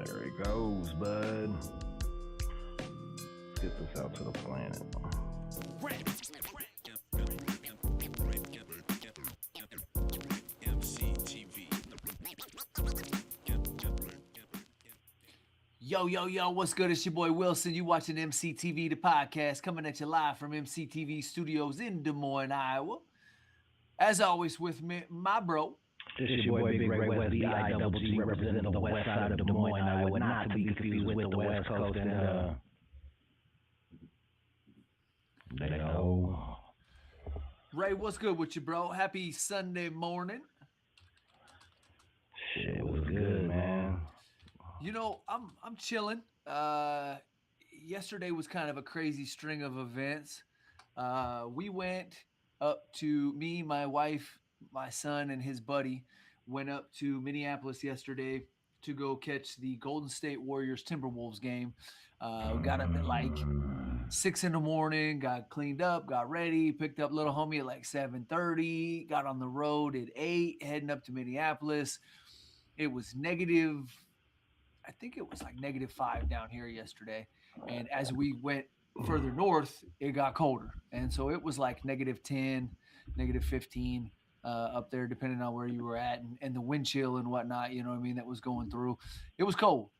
There it goes, bud. Let's get this out to the planet. Yo, what's good? It's your boy Wilson. You watching EmceeTV The Podcast, coming at you live from EmceeTV Studios in Des Moines, Iowa. As always with me, my bro. This is your boy Bigg Ray West, B-I-double-G, representing the west side of Des Moines, Iowa, not to be confused with the West Coast and, they know. Ray, what's good with you, bro? Happy Sunday morning. Shit was good, man. You know, I'm chilling. Yesterday was kind of a crazy string of events. We went up to me, my wife, my son, and his buddy went up to Minneapolis yesterday to go catch the Golden State Warriors Timberwolves game. We got up at like 6 a.m, got cleaned up, got ready, picked up little homie at like 7:30, got on the road at 8, heading up to Minneapolis. It was negative. I think it was like -5 down here yesterday. And as we went further north, it got colder. And so it was like -10, -15 up there, depending on where you were at, and the wind chill and whatnot, you know what I mean, that was going through. It was cold.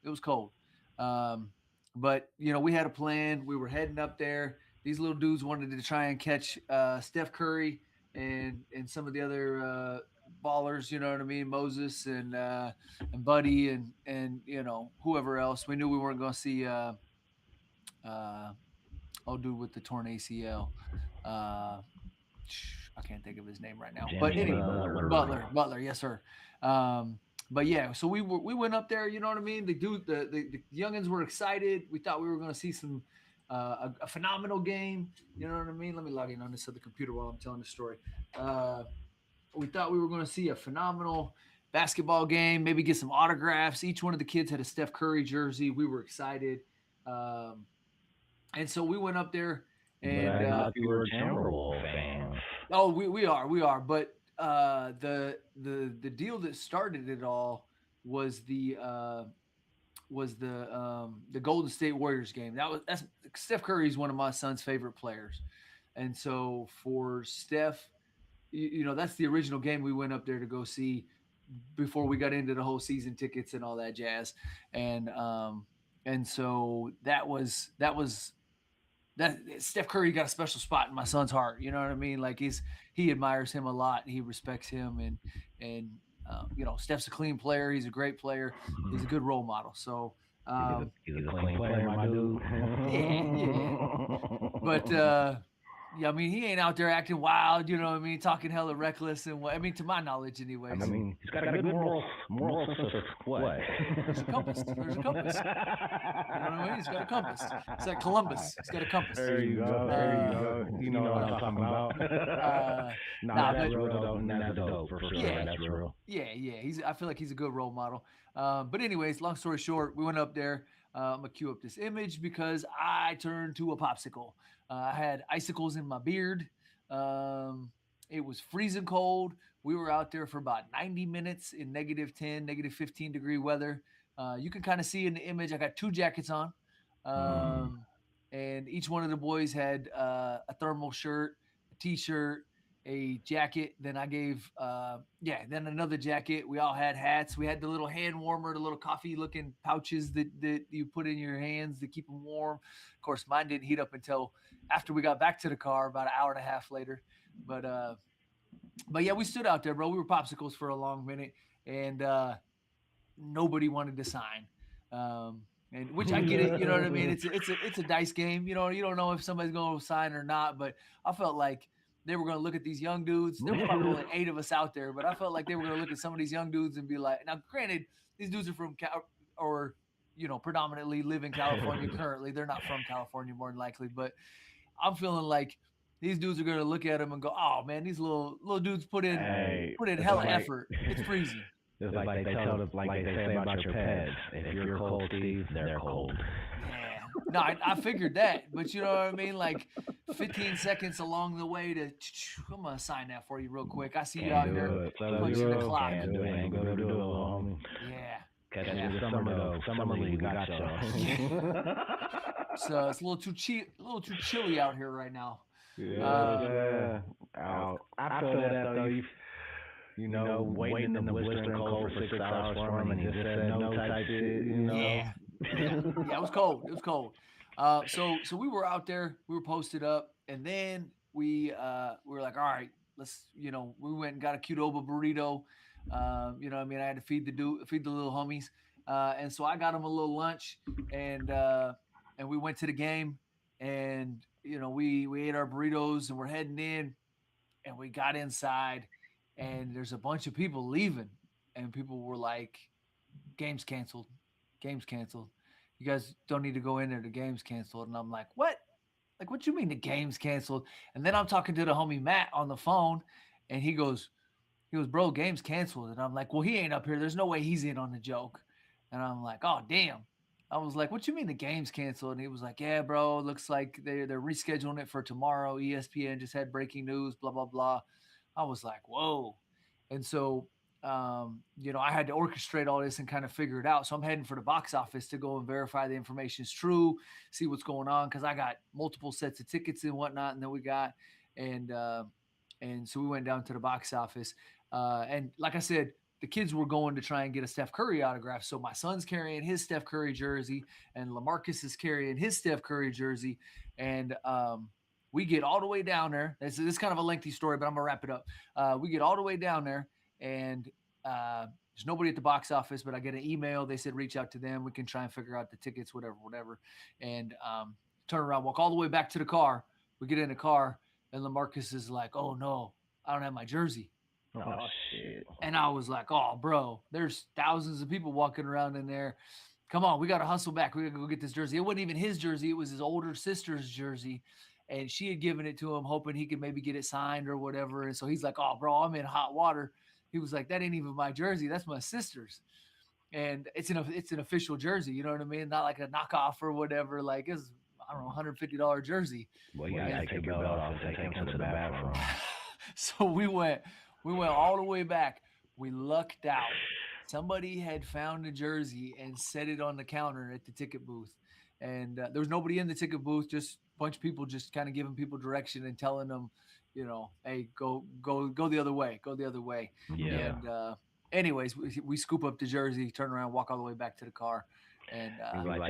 But, you know, we had a plan. We were heading up there. These little dudes wanted to try and catch Steph Curry and some of the other ballers, you know what I mean, Moses and Buddy and you know, whoever else. We knew we weren't going to see dude with the torn ACL. I can't think of his name right now. Jimmy But anyway, Butler, yes sir. But yeah, so we went up there, you know what I mean? The youngins were excited. We thought we were going to see some a phenomenal game, you know what I mean? Let me log in on this other computer while I'm telling the story. We thought we were going to see a phenomenal basketball game, maybe get some autographs. Each one of the kids had a Steph Curry jersey. We were excited. And so we went up there. And I thought you were Timberwolves fans. Oh, we are. But the deal that started it all was the Golden State Warriors game. That's Steph Curry is one of my son's favorite players. And so for Steph, you know, that's the original game we went up there to go see before we got into the whole season tickets and all that jazz. And so that Steph Curry got a special spot in my son's heart. You know what I mean? Like he admires him a lot. He respects him and you know, Steph's a clean player. He's a great player. He's a good role model. So, He's a clean player, my dude. Yeah. But, yeah, I mean, he ain't out there acting wild, you know what I mean, talking hella reckless and what. I mean, to my knowledge, anyways. I mean, he's got a good moral sense of what? There's a compass. You know what I mean? He's got a compass. It's like Columbus. He's got a compass. There you go. You know what I'm talking about. That's real dope. That's dope for sure. Yeah, that's real. Yeah. I feel like he's a good role model. But anyways, long story short, we went up there. I'm going to cue up this image because I turned to a popsicle. I had icicles in my beard. It was freezing cold. We were out there for about 90 minutes in -10, -15 degree weather. You can kind of see in the image, I got 2 jackets on. And each one of the boys had a thermal shirt, a T-shirt, a jacket. Then I gave, then another jacket. We all had hats. We had the little hand warmer, the little coffee-looking pouches that you put in your hands to keep them warm. Of course, mine didn't heat up until after we got back to the car, about an hour and a half later. But yeah, we stood out there, bro. We were popsicles for a long minute, and nobody wanted to sign. And which I get it, you know what I mean? It's a dice game. You know, you don't know if somebody's going to sign or not. But I felt like they were going to look at these young dudes. There were probably only 8 of us out there, but I felt like they were going to look at some of these young dudes and be like, now, granted, these dudes are from predominantly live in California currently. They're not from California more than likely, but I'm feeling like these dudes are going to look at them and go, oh man, these little dudes put in hella effort. It's freezing. It's like they tell us, like they say about your pets. If you're cold, Steve, they're cold. Yeah. No, I figured that, but you know what I mean? Like 15 seconds along the way to, I'm going to sign that for you real quick. I see you out here punching the clock. Can't do it, homie. Yeah. Catch me in summer league. We got y'all. So it's a little too chilly out here right now. Yeah. After that though, you know, waiting in the blistering cold for 6 hours for him, and he just said no type shit. You know. Yeah, it was cold. It was cold. So we were out there. We were posted up, and then we were like, all right, let's. We went and got a Qdoba burrito. I mean, I had to feed the little homies, and so I got them a little lunch, and we went to the game, and we ate our burritos, and we're heading in, and we got inside, and there's a bunch of people leaving, and people were like, game's canceled. You guys don't need to go in there. The game's canceled. And I'm like, what? Like, what you mean the game's canceled? And then I'm talking to the homie Matt on the phone, and he goes, bro, game's canceled. And I'm like, well, he ain't up here. There's no way he's in on the joke. And I'm like, oh, damn. I was like, what you mean the game's canceled? And he was like, yeah, bro, it looks like they're rescheduling it for tomorrow. ESPN just had breaking news, blah, blah, blah. I was like, whoa. And so, I had to orchestrate all this and kind of figure it out. So I'm heading for the box office to go and verify the information is true, see what's going on. Cause I got multiple sets of tickets and whatnot. And then we got, and so we went down to the box office. And like I said, the kids were going to try and get a Steph Curry autograph. So my son's carrying his Steph Curry jersey, and LaMarcus is carrying his Steph Curry jersey. And, we get all the way down there. This is kind of a lengthy story, but I'm gonna wrap it up. We get all the way down there, and there's nobody at the box office, but I get an email. They said, reach out to them. We can try and figure out the tickets, whatever. And turn around, walk all the way back to the car. We get in the car, and LaMarcus is like, oh no, I don't have my jersey. Oh shit. And I was like, oh bro, there's thousands of people walking around in there. Come on, we got to hustle back. We got to go get this jersey. It wasn't even his jersey. It was his older sister's jersey. And she had given it to him, hoping he could maybe get it signed or whatever. And so he's like, oh, bro, I'm in hot water. He was like, that ain't even my jersey. That's my sister's. And it's an official jersey. You know what I mean? Not like a knockoff or whatever. Like, it's, I don't know, $150 jersey. Well, you got to take your belt off and take him to the bathroom. So we went all the way back. We lucked out. Somebody had found a jersey and set it on the counter at the ticket booth. And there was nobody in the ticket booth, just a bunch of people just kind of giving people direction and telling them, hey, go the other way, go the other way. Yeah. And anyways, we scoop up the jersey, turn around, walk all the way back to the car. And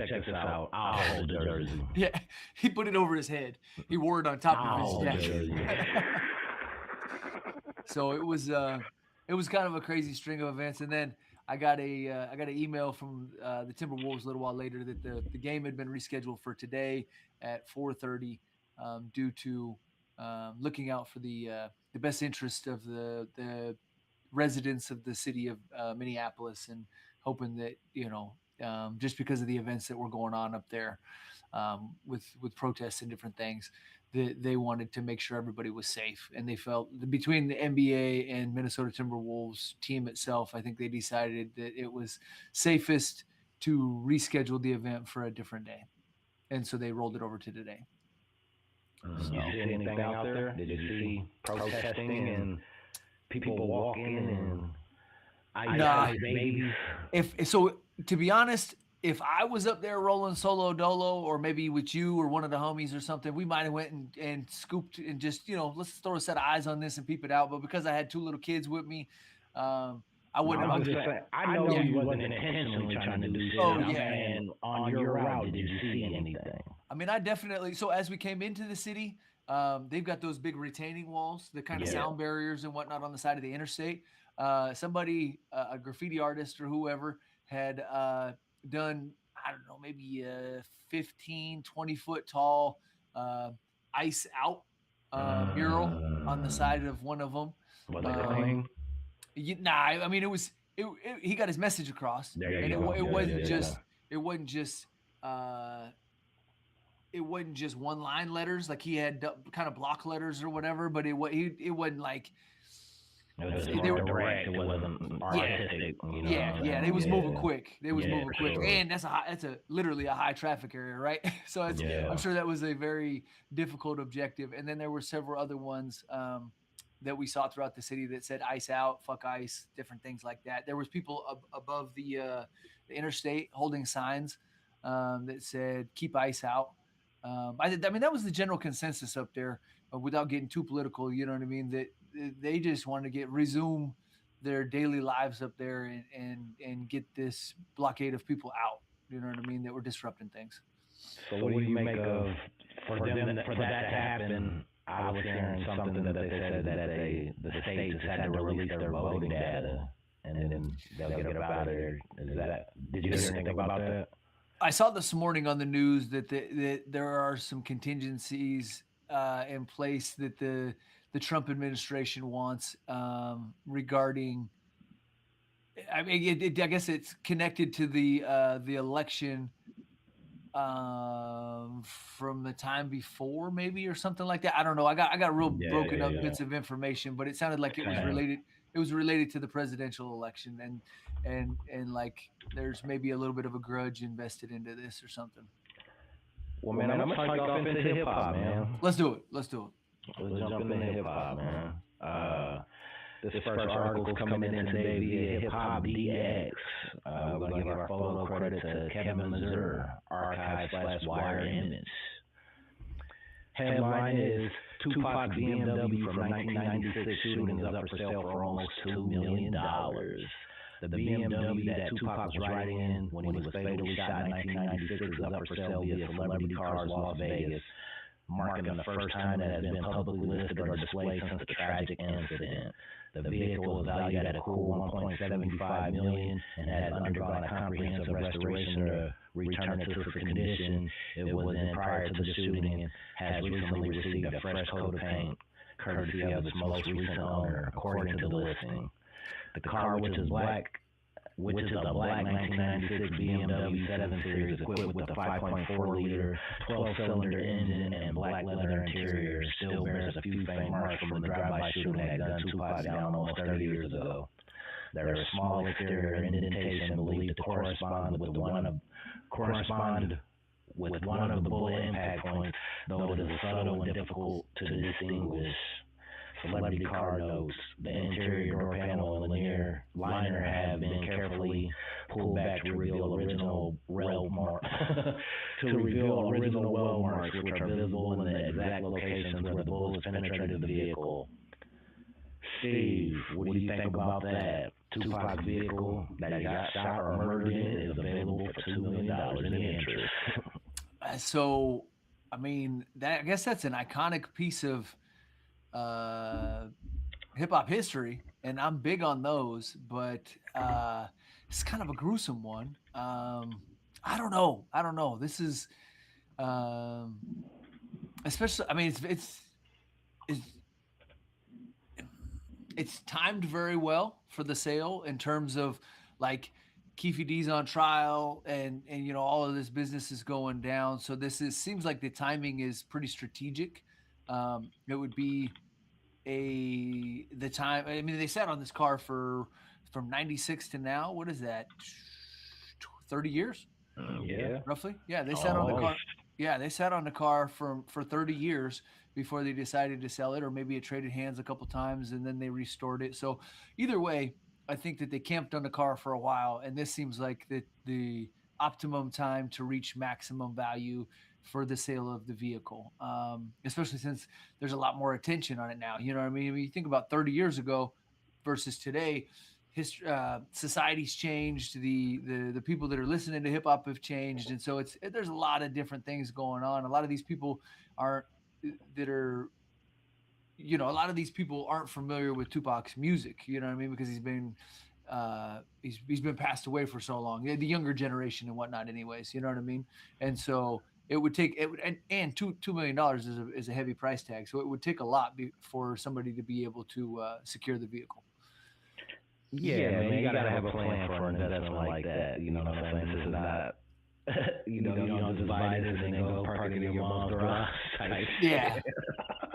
check this out. I'll hold the jersey. Yeah, he put it over his head. He wore it on top of his jacket. So it was kind of a crazy string of events. And then I got an email from the Timberwolves a little while later that the game had been rescheduled for today at 4:30 due to looking out for the best interest of the residents of the city of Minneapolis, and hoping that just because of the events that were going on up there with protests and different things, that they wanted to make sure everybody was safe. And they felt that between the NBA and Minnesota Timberwolves team itself, I think they decided that it was safest to reschedule the event for a different day. And so they rolled it over to today. Did you see anything out there? Did you see protesting and people walking and ice babies? To be honest, if I was up there rolling solo dolo, or maybe with you or one of the homies or something, we might have went and scooped and just, let's throw a set of eyes on this and peep it out. But because I had two little kids with me, I wouldn't have. I know you wasn't intentionally trying to do shit. Oh, yeah. And on your route, did you see anything? I mean, I definitely. So as we came into the city, they've got those big retaining walls, the kind of sound barriers and whatnot on the side of the interstate. Somebody, a graffiti artist or whoever, had done, I don't know, maybe a 15, 20 foot tall ice out mural on the side of one of them. Was it a thing? I mean, he got his message across. It wasn't just one line letters, like he had kind of block letters or whatever, but it wasn't like, they were direct. It wasn't artistic. Yeah. They was moving quick. Moving quick, sure. And that's literally a high traffic area, right? So I'm sure that was a very difficult objective. And then there were several other ones. that we saw throughout the city that said "Ice out," "Fuck ICE," different things like that. There was people above the interstate holding signs that said "Keep ICE out." I mean, that was the general consensus up there, without getting too political. You know what I mean? That they just want to resume their daily lives up there and get this blockade of people out. You know what I mean? That were disrupting things. So what do you make of for that to happen? I was hearing something that they said that the states just had to release their voting data and then they'll get about it. Did you hear anything about that? I saw this morning on the news that that there are some contingencies in place that the Trump administration wants regarding. I mean, I guess it's connected to the election from the time before, maybe, or something like that. I don't know. I got real broken up bits of information, but it sounded like it was related. It was related to the presidential election, and like there's maybe a little bit of a grudge invested into this or something. Well, man, I'm gonna talk off into hip hop, man. Let's do it. Let's jump into hip hop, man. This first article's coming in today via Hip Hop DX. We're going to give our photo credit to Kevin Mazur, archive/wire image. Headline is Tupac BMW from 1996 shooting is up for sale for almost $2 million. The BMW that Tupac was riding in when he was fatally shot in 1996 is up for sale via Celebrity Cars Las Vegas, marking the first time that has been publicly listed or displayed since the tragic incident. The vehicle is valued at a cool $1.75 million and has undergone a comprehensive restoration to return it to its condition it was in prior to the shooting and has recently received a fresh coat of paint, courtesy of its most recent owner, according to the listing. The car, which is a black 1996 BMW 7 Series equipped with a 5.4-liter 12-cylinder engine and black leather interior, still bears a few faint marks from the drive-by shooting that gunned Tupac down almost 30 years ago. There is small exterior indentation believed to correspond with one of the bullet impact points, though it is subtle and difficult to distinguish. Celebrity car notes: the interior door panel and linear liner have been carefully pulled back to reveal original weld marks, which are visible in the exact locations where the bullets penetrated the vehicle. Steve, what do you think about that? Tupac's vehicle that he got shot or murdered in is available for $2 million in interest. So, I mean, I guess that's an iconic piece of hip hop history, and I'm big on those, but it's kind of a gruesome one. I don't know. This is especially, I mean, it's timed very well for the sale in terms of like Keefe D's on trial and you know all of this business is going down. So seems like the timing is pretty strategic. It would be the time. I mean, they sat on this car from 96 to now. What is that? 30 years? Yeah, roughly. Yeah, they sat on the car. Yeah, they sat on the car for 30 years before they decided to sell it, or maybe it traded hands a couple times and then they restored it. So either way, I think that they camped on the car for a while, and this seems like the optimum time to reach maximum value for the sale of the vehicle, especially since there's a lot more attention on it now. You know what I mean? When you think about 30 years ago versus today, society's changed. The people that are listening to hip hop have changed, and so there's a lot of different things going on. A lot of these people aren't familiar with Tupac's music. You know what I mean? Because he's been passed away for so long. The younger generation and whatnot, anyways. You know what I mean? And so and $2 million is a heavy price tag. So it would take a lot for somebody to be able to secure the vehicle. Yeah, man, you gotta have a plan for an investment like that. You know what I'm saying? This is not, you don't just buy this and then go park it in your mom's garage. Yeah.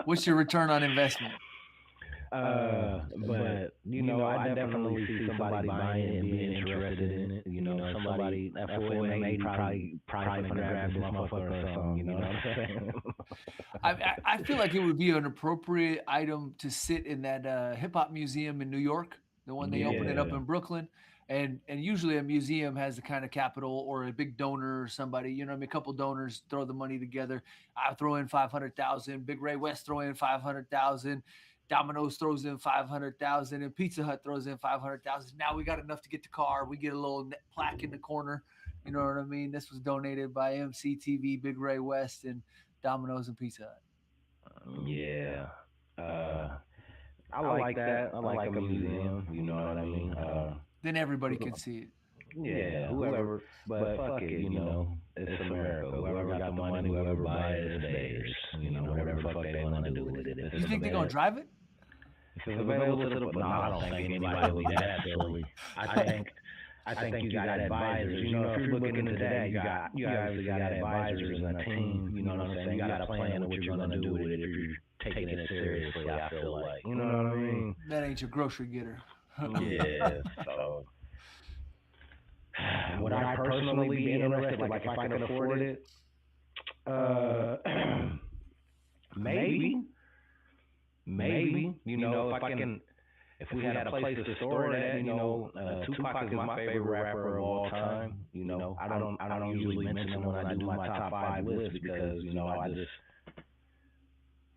What's your return on investment? But I definitely see somebody buying it and being interested in it. Somebody at 480 probably gonna grab this motherfucker or something. You know what I'm saying? I feel like it would be an appropriate item to sit in that hip hop museum in New York, the one they opened it up Yeah. in Brooklyn. And usually a museum has the kind of capital or a big donor or somebody, you know what I mean? A couple donors throw the money together. I throw in 500,000, Bigg Ray West throw in 500,000, Domino's throws in 500,000, and Pizza Hut throws in 500,000. Now we got enough to get the car. We get a little plaque in the corner. You know what I mean? This was donated by EmceeTV, Bigg Ray West, and Domino's and Pizza Hut. Yeah. Uh, I like that. I like a museum. You know what I mean? Then everybody can see it. Yeah, whoever. But fuck it, it's America. Whoever got the money, whoever buys it, it's theirs. Whatever the fuck they want to do with it. You think they're gonna drive it? If it's available to the, no, I don't think anybody will be that silly. I think you got advisors. If you're looking into that, you obviously got advisors and a team. You know what I'm saying? You got a plan of what you're gonna do with it if you're taking it seriously. I feel like, you know what I mean? That ain't your grocery getter. Yeah. So, would I personally be interested? Like if I could afford it? Maybe. If we had a place to store it at, Tupac is my favorite rapper of all time. I don't usually mention him when I do my top 5 list because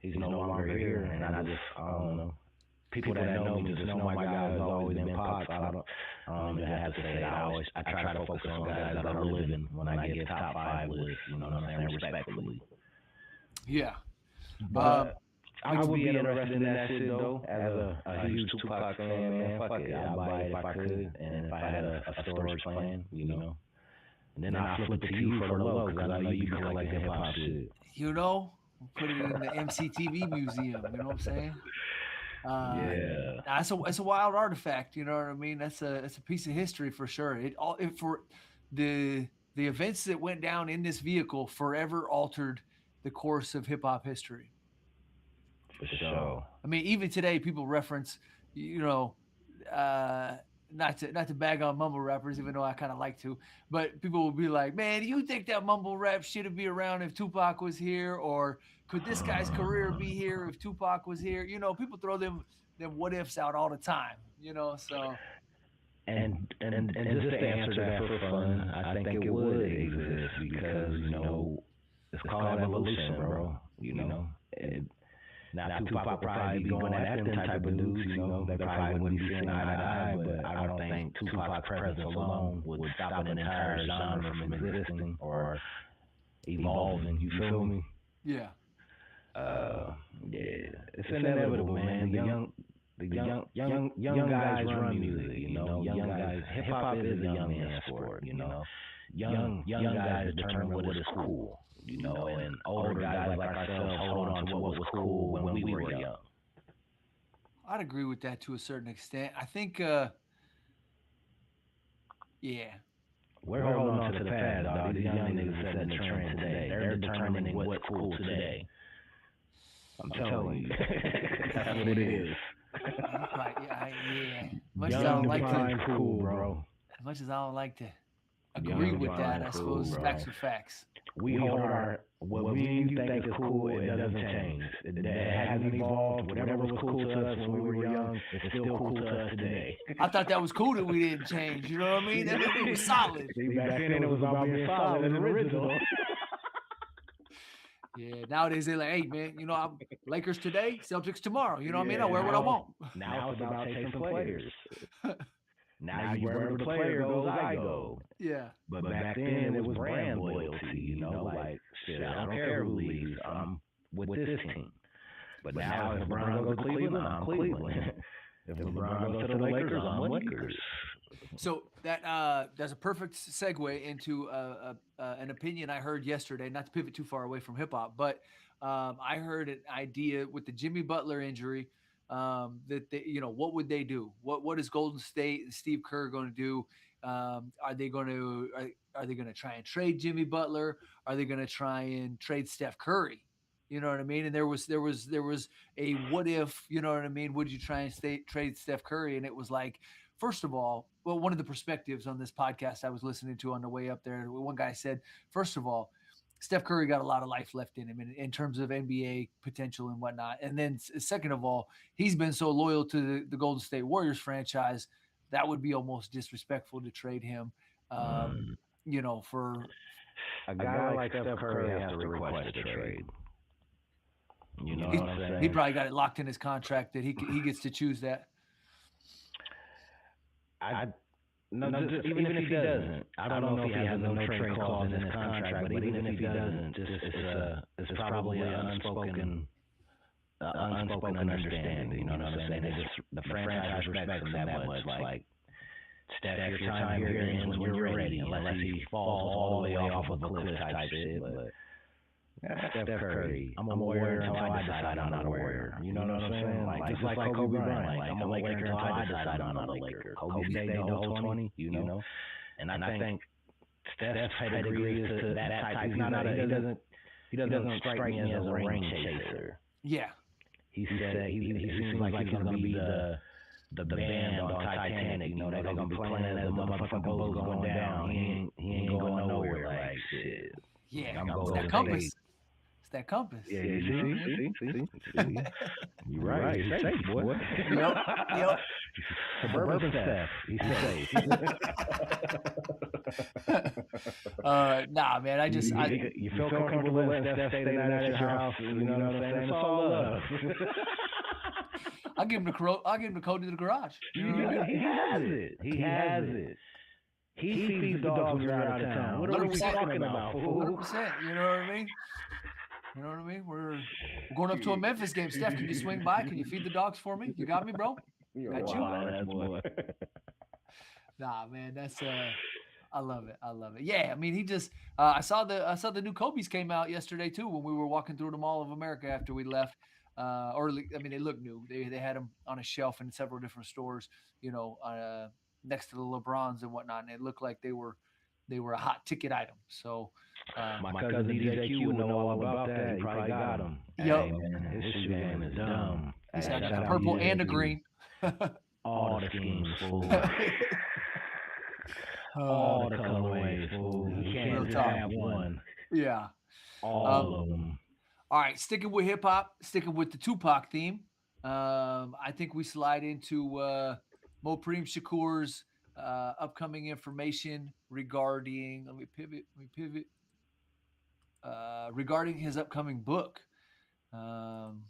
he's no longer here, and I don't know. People that know me just know my guy has always been Pop. I don't even have to say that. I try to focus on guys that are living when I give top 5 lists. You know what I'm saying? Respectfully. Yeah. But I would be interested in that shit though, as a huge Tupac fan, man. Fuck it, I'd buy it if I could, and if I had a storage plan, And then I'll flip it to you for the low, because I know you collect hip hop shit. Put it in the EmceeTV museum. You know what I'm saying? Yeah. It's a wild artifact. You know what I mean? That's a piece of history for sure. For the events that went down in this vehicle forever altered the course of hip hop history. For sure. I mean, even today, people reference, not to bag on mumble rappers, even though I kind of like to, but people will be like, "Man, do you think that mumble rap shouldn't be around if Tupac was here, or could this guy's career be here if Tupac was here?" People throw them what ifs out all the time. So. And just to answer that for fun, I think it would exist because it's called evolution, bro. Now Tupac would probably be going after them type of dudes, they probably wouldn't be seeing eye to eye, but I don't think Tupac's presence alone would stop an entire genre from existing or evolving. You feel me? Yeah. Yeah, it's inevitable, man. The young guys run music, young guys. Hip hop is a young man's sport, Young guys determine what is cool. And older guys like ourselves hold on to what was cool when we were young. I'd agree with that to a certain extent. I think, yeah. We're holding on to the past, dog. These young niggas setting the trend today. They're determining what's cool today. I'm telling you. That's what it is. Yeah. Much as I don't like to cool, bro. As much as I don't like to agree with that, I suppose facts are facts. We hold what me and you think is cool, it doesn't change. It hasn't evolved. Whatever was cool to us when we were young, it's still cool to us today. I thought that was cool that we didn't change. You know what I mean? That meant we were solid. See, back then it was about being solid and original. Yeah, nowadays they're like, "Hey, man, I'm Lakers today, Celtics tomorrow." You know what I mean? I wear what I want. Now it's about chasing players. Now wherever the player goes, I go. Yeah. But back then it was brand loyalty, like shit, I don't care who leaves. I'm with this team. But now if LeBron goes to Cleveland, I'm Cleveland. If LeBron goes to the Lakers, I'm Lakers. So that's a perfect segue into an opinion I heard yesterday. Not to pivot too far away from hip hop, but I heard an idea with the Jimmy Butler injury. That they, what would they do? What is Golden State and Steve Kerr going to do? Are they going to try and trade Jimmy Butler? Are they going to try and trade Steph Curry? You know what I mean? And there was a what if, you know what I mean? Would you try and trade Steph Curry? And it was like, first of all, one of the perspectives on this podcast I was listening to on the way up there, one guy said, first of all, Steph Curry got a lot of life left in him in terms of NBA potential and whatnot. And then second of all, he's been so loyal to the Golden State Warriors franchise, that would be almost disrespectful to trade him, for a guy like Steph Curry has to request a trade. You know what I'm saying? He probably got it locked in his contract that he gets to choose that. Even if he doesn't, I don't know if he has a no trade clause in his contract, but even if he doesn't, it's probably an unspoken understanding. You know what I'm saying? The franchise respects him that much. Like, Steph, your time here ends when you're ready, unless he falls all the way off of a cliff type shit. But Steph Curry, I'm a warrior until I decide I'm not a warrior. You know what I'm saying? Like, just like Kobe Bryant, like, I'm a Laker until I decide I'm not a Laker. Kobe stayed the whole 20, you know? And I think Steph's pedigree is to that type. He doesn't strike me as a ring chaser. Yeah. He said he seems like he's gonna be the band on Titanic. You know, they're gonna be playing as the motherfucking boat's going down. He ain't going nowhere. Like, shit. Yeah, it's that compass. It's that compass. Yeah, you see. You're right. He's safe, boy. Yep. Suburban Steph. He's safe. Nah, man. You feel comfortable letting Steph stay the night at your house. You know what I'm saying? It's all love. I'll give him the code to the garage. He has it. He feeds the dogs when we're out of town. What are we talking about? 100%. You know what I mean? We're going up to a Memphis game. Steph, can you swing by? Can you feed the dogs for me? You got me, bro? Got you? Boy. Nah, man, that's I love it. Yeah, I mean, he just I saw the new Kobe's came out yesterday too when we were walking through the Mall of America after we left. They look new. They had them on a shelf in several different stores, next to the LeBrons and whatnot, and it looked like they were a hot ticket item. So my cousin DJQ would know all about that. He probably got them. Yep. Hey, man, his shoe game is dumb. He's got a purple and a green. All the schemes, fool. All the colorways, fool. You can't just have one. Yeah. All of them. All right, sticking with hip hop, sticking with the Tupac theme. I think we slide into Mopreme Shakur's upcoming information regarding. Let me pivot. Regarding his upcoming book, and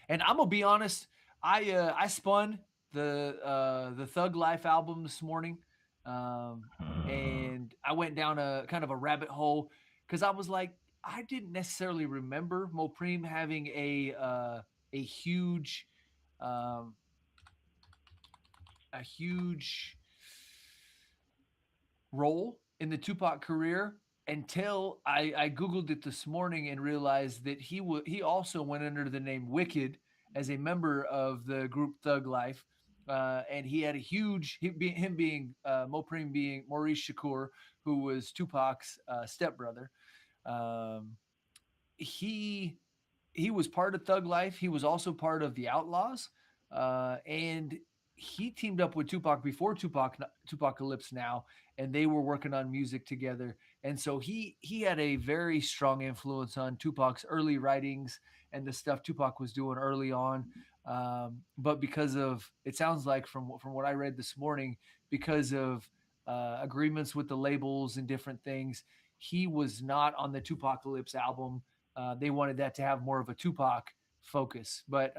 I'm gonna be honest. I spun the Thug Life album this morning, and I went down a kind of a rabbit hole because I was like, I didn't necessarily remember Mopreme having a huge role in the Tupac career until I Googled it this morning and realized that he also went under the name Wicked as a member of the group Thug Life. And he had a huge, Mopreme being Maurice Shakur, who was Tupac's stepbrother. He was part of Thug Life. He was also part of the Outlaws. And he teamed up with Tupac before Tupacalypse Now, and they were working on music together. And so he had a very strong influence on Tupac's early writings and the stuff Tupac was doing early on. But because of, it sounds like from what I read this morning, because of agreements with the labels and different things, he was not on the Tupacalypse album. They wanted that to have more of a Tupac focus, but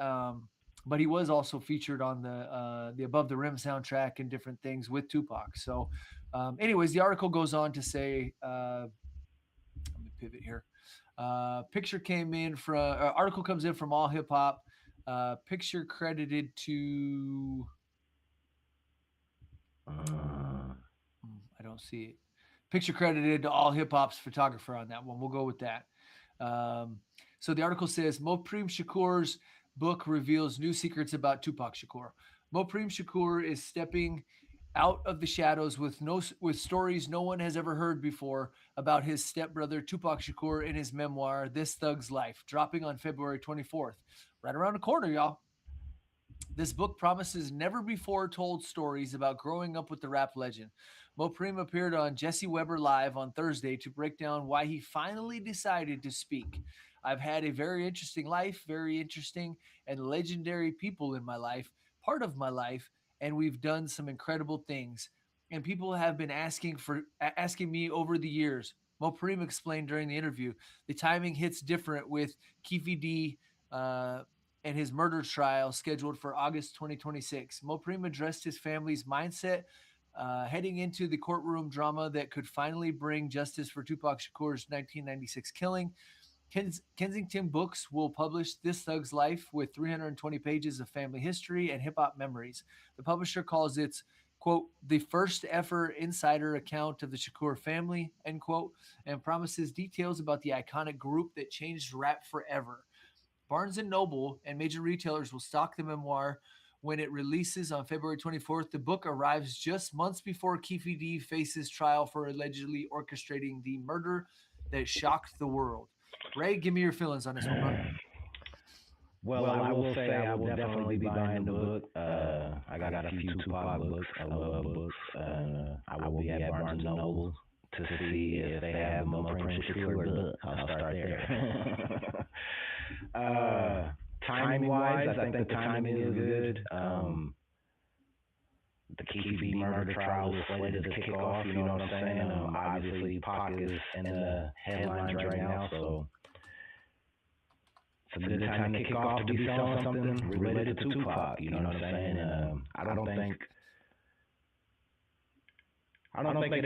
he was also featured on the Above the Rim soundtrack and different things with Tupac. So anyways, the article goes on to say, let me pivot here. Article comes in from All Hip Hop. Picture credited to, I don't see it. Picture credited to All Hip Hop's photographer on that one. We'll go with that. So the article says, Mopreme Shakur's book reveals new secrets about Tupac Shakur. Mopreme Shakur is stepping out of the shadows with stories no one has ever heard before about his stepbrother Tupac Shakur in his memoir, This Thug's Life, dropping on February 24th. Right around the corner, y'all. This book promises never before told stories about growing up with the rap legend. Mopreme appeared on Jesse Weber Live on Thursday to break down why he finally decided to speak. I've had a very interesting life, very interesting and legendary people in my life, part of my life, and we've done some incredible things. And people have been asking me over the years. Mopreme explained during the interview, the timing hits different with Keefe D, uh, and his murder trial scheduled for August 2026. Mopreme addressed his family's mindset heading into the courtroom drama that could finally bring justice for Tupac Shakur's 1996 killing. Kensington Books will publish This Thug's Life with 320 pages of family history and hip hop memories. The publisher calls it, quote, the first ever insider account of the Shakur family, end quote, and promises details about the iconic group that changed rap forever. Barnes and Noble and major retailers will stock the memoir when it releases on February 24th. The book arrives just months before Keefe D faces trial for allegedly orchestrating the murder that shocked the world. Ray, give me your feelings on this one, bro. Well, I will say I will definitely be buying the book. I got a few Tupac books. I love books. I will be at Barnes and Noble to see if they have the Mopreme Shakur book. I'll start there. Timing wise, I think the timing is good. The Keefe D murder trial is slated to kick off. You know what I'm saying? Obviously, Pac is in the headlines right now, so it's a good time to kick off to be selling something related to Tupac. You know what I'm saying? I don't think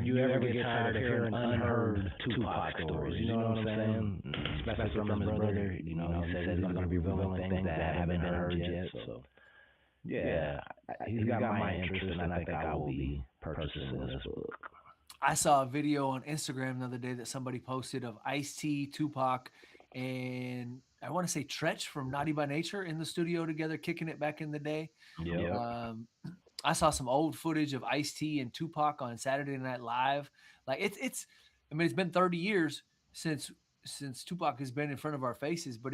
you ever get tired of hearing unheard Tupac stories. You know what I'm saying? Especially from his brother. You know, he says he's going to be revealing things that haven't been heard yet. So yeah, he's got my interest, and I think I will be purchasing this book. I saw a video on Instagram the other day that somebody posted of Ice-T, Tupac, and I want to say Tretch from Naughty by Nature in the studio together, kicking it back in the day. Yeah. I saw some old footage of Ice-T and Tupac on Saturday Night Live. Like it's I mean, it's been 30 years since Tupac has been in front of our faces, but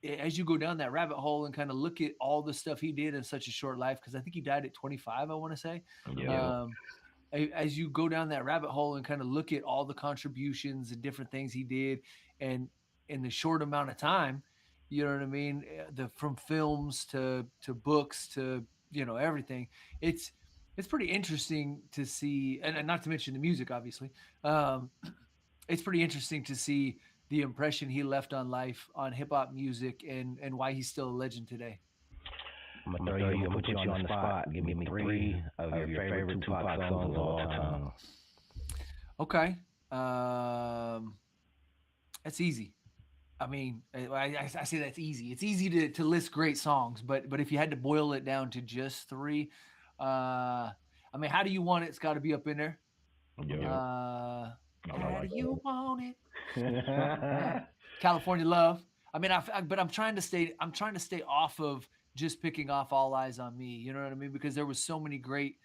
as you go down that rabbit hole and kind of look at all the stuff he did in such a short life, because I think he died at 25, I want to say. Yeah. As you go down that rabbit hole and kind of look at all the contributions and different things he did, and in the short amount of time, you know what I mean? From films to books to everything. It's pretty interesting to see, and not to mention the music, obviously. It's pretty interesting to see the impression he left on life, on hip hop music, and why he's still a legend today. I'm gonna throw you and put you on the spot. Give me three of your favorite Tupac songs of all time. Okay, that's easy. I mean, I say that's easy. It's easy to list great songs, but if you had to boil it down to just three, I mean, How Do You Want It? It's got to be up in there. Yeah. How do you want it? California Love. I mean, but I'm trying to stay off of just picking off All Eyes on Me. You know what I mean? Because there was so many great.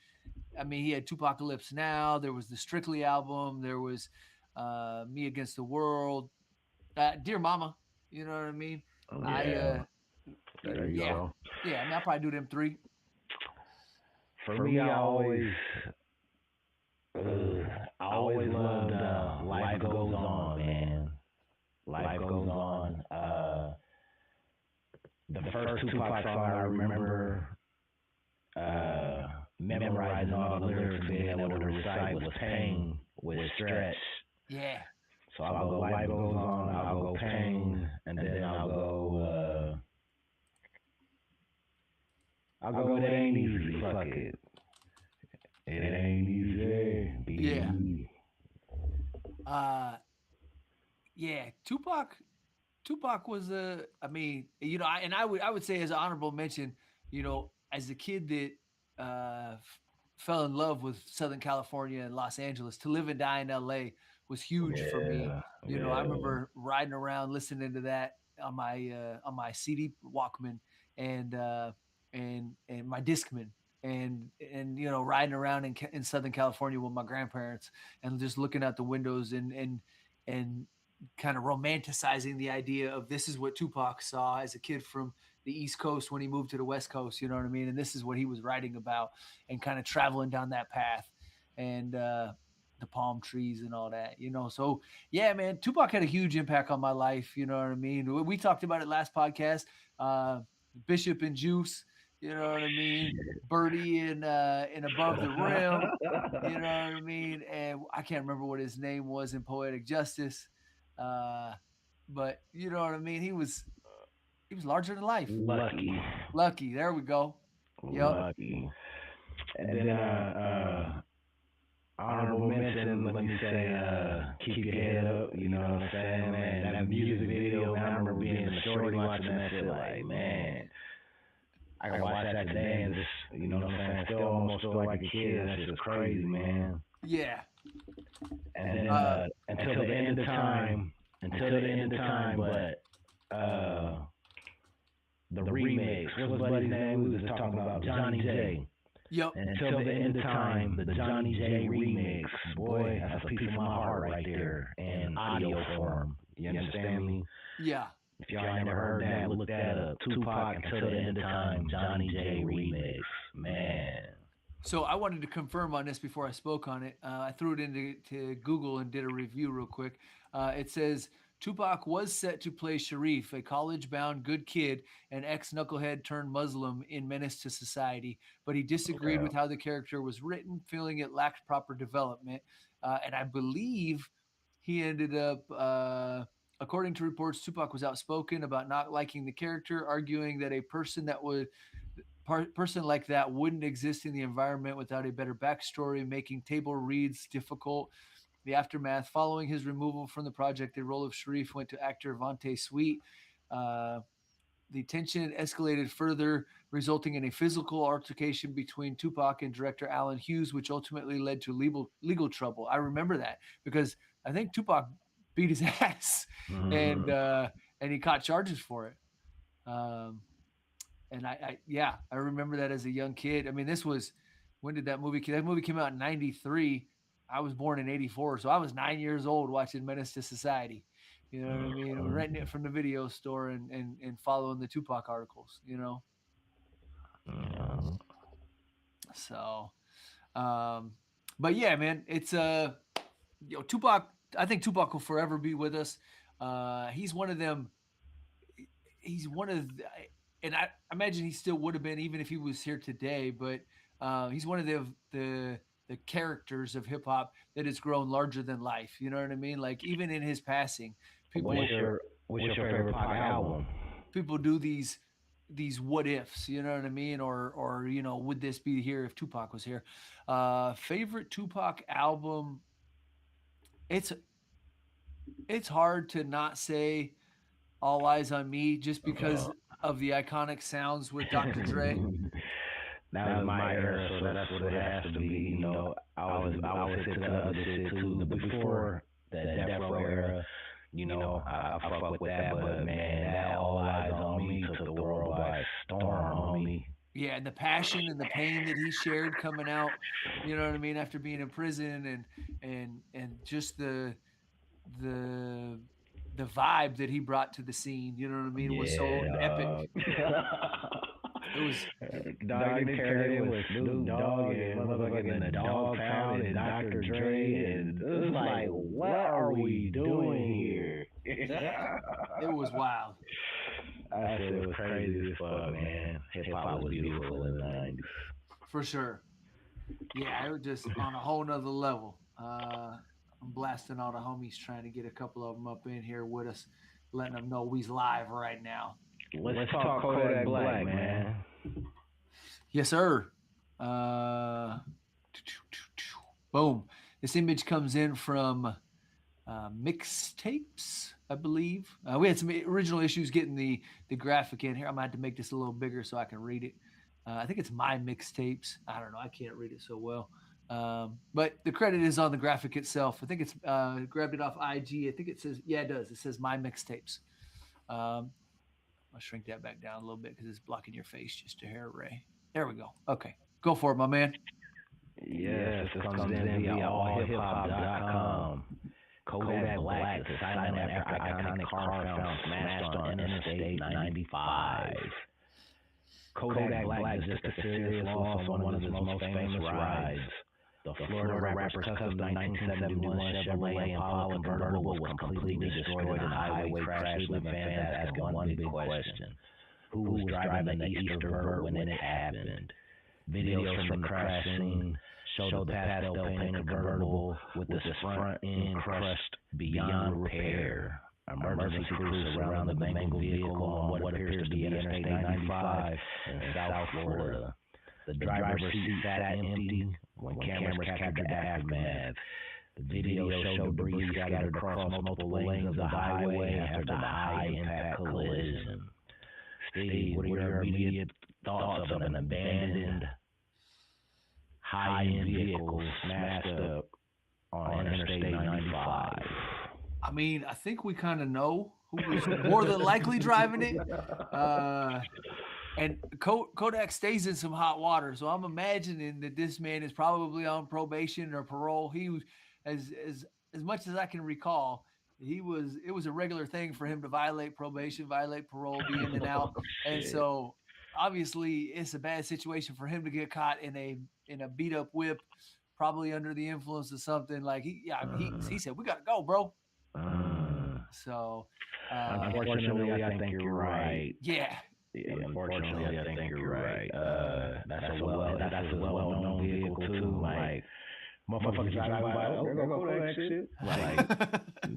I mean, he had Tupacalypse Now. There was the Strictly album. There was Me Against the World. Dear Mama. You know what I mean? Yeah. There you go. Yeah, I mean, I'll probably do them three. For me, I always loved Life Goes On, man. Life Goes On. The first Tupac song I remember memorizing all the lyrics and being able to recite was Pain with Stretch. Yeah. So I'll go Life Goes On, I'll go Pain, and then I'll go It Ain't Easy, fuck it. It ain't easy. Yeah. Yeah. Tupac was I mean, I would say as an honorable mention, as a kid that fell in love with Southern California and Los Angeles, to live and die in LA was huge for me. I remember riding around listening to that on my CD Walkman and my Discman. And riding around in Southern California with my grandparents and just looking out the windows and kind of romanticizing the idea of this is what Tupac saw as a kid from the East Coast when he moved to the West Coast, you know what I mean? And this is what he was writing about and kind of traveling down that path and the palm trees and all that, you know? So yeah, man, Tupac had a huge impact on my life. You know what I mean? We talked about it last podcast, Bishop and Juice, you know what I mean? Birdie and Above the Rim, you know what I mean? And I can't remember what his name was in Poetic Justice. But you know what I mean? He was larger than life. Lucky. There we go. Yep. Lucky. And then honorable mention, let me say, keep your head up, you know what I'm saying, man. That music video, man, I remember being in the shorty watching that shit, like, man, I gotta watch that today and just, you know what I'm saying, still almost feel like a kid. That's just crazy, man. Yeah. And then until the end of time, but the remix, what's buddy's name? We was just talking about Johnny J. Yep. And until the end of time, the Johnny J remix, boy, that's a piece of my heart right there in audio form. You understand me? Yeah. If y'all ain't never heard that, look that up. Tupac Until the End of Time, Johnny J remix, man. So I wanted to confirm on this before I spoke on it. I threw it into Google and did a review real quick. It says Tupac was set to play Sharif, a college-bound good kid and ex-knucklehead turned Muslim in Menace to Society, but he disagreed with how the character was written, feeling it lacked proper development. And I believe he ended up, according to reports, Tupac was outspoken about not liking the character, arguing that a person like that wouldn't exist in the environment without a better backstory, making table reads difficult. The aftermath, following his removal from the project, the role of Sharif went to actor Vontae Sweet. The tension escalated further, resulting in a physical altercation between Tupac and director Alan Hughes, which ultimately led to legal trouble. I remember that because I think Tupac beat his ass, and he caught charges for it. And I remember that as a young kid. I mean, when did that movie came out in 93. I was born in 84. So I was 9 years old watching Menace to Society. You know what I mean? I'm renting it from the video store and following the Tupac articles, you know? So, but yeah, man, it's, Tupac, I think Tupac will forever be with us. He's one of them. And I imagine he still would have been even if he was here today, but he's one of the characters of hip hop that has grown larger than life. You know what I mean? Like even in his passing, people. What's your favorite Pac album? People do these what ifs. You know what I mean? Or you know, would this be here if Tupac was here? Favorite Tupac album? It's hard to not say All Eyes on Me just because of the iconic sounds with Dr. Dre. That was my era, so that's what it has to be. You know, I was hit to the other shit too. Before that Death Row era, you know, I fuck with that, but man, that All Eyes on Me took the world by storm, homie. Yeah, and the passion and the pain that he shared coming out, you know what I mean, after being in prison and just the vibe that he brought to the scene, you know what I mean, was so epic. It was Dog carried it with Snoop Dogg and motherfucking the Dog Pound and Dr. Dre, and it was like, what are we doing here? It was wild. I said it was crazy as fuck, man. Hip hop was beautiful in the 90s. For sure. Yeah, it was just on a whole nother level. I'm blasting all the homies, trying to get a couple of them up in here with us, letting them know we's live right now. Let's talk Kodak Black, man. Yes, sir. Boom. This image comes in from Mixtapes, I believe. We had some original issues getting the graphic in here. I'm going to have to make this a little bigger so I can read it. I think it's My Mixtapes. I don't know. I can't read it so well. But the credit is on the graphic itself. I think it's grabbed it off IG. I think it says, yeah, it does. It says My Mixtapes. I'll shrink that back down a little bit because it's blocking your face just a hair, Ray. There we go. Okay. Go for it, my man. Yes, this comes in via allhiphop.com. Kodak Black is silent after iconic car found smashed on Interstate 95. Kodak Black is just a serious loss on one of his most famous rides. The Florida rapper's custom 1971 Chevrolet Impala convertible was completely destroyed in a highway crash, leaving fans asking one big question: who was driving the Easter Vert when it happened? Videos from the crash scene show the pastel-painted convertible with the front end crushed beyond repair. Emergency crews surrounded the mangled vehicle on what appears to be Interstate 95 in South Florida. The driver's seat sat empty when cameras captured the aftermath. The video showed debris scattered across multiple lanes of the highway after the high-impact collision. Steve, what are your immediate thoughts of an abandoned high-end vehicle smashed up on Interstate 95? I mean, I think we kind of know who was more than likely driving it. And Kodak stays in some hot water, so I'm imagining that this man is probably on probation or parole. He was, as much as I can recall, it was a regular thing for him to violate probation, violate parole, be in and out. And so obviously it's a bad situation for him to get caught in a beat up whip, probably under the influence of something. Like he said, "We gotta go, bro." So unfortunately, I think you're right. Yeah. Unfortunately, I think you're right. That's a well-known vehicle too. Like motherfuckers driving by, oh, there go Kodak shit. Like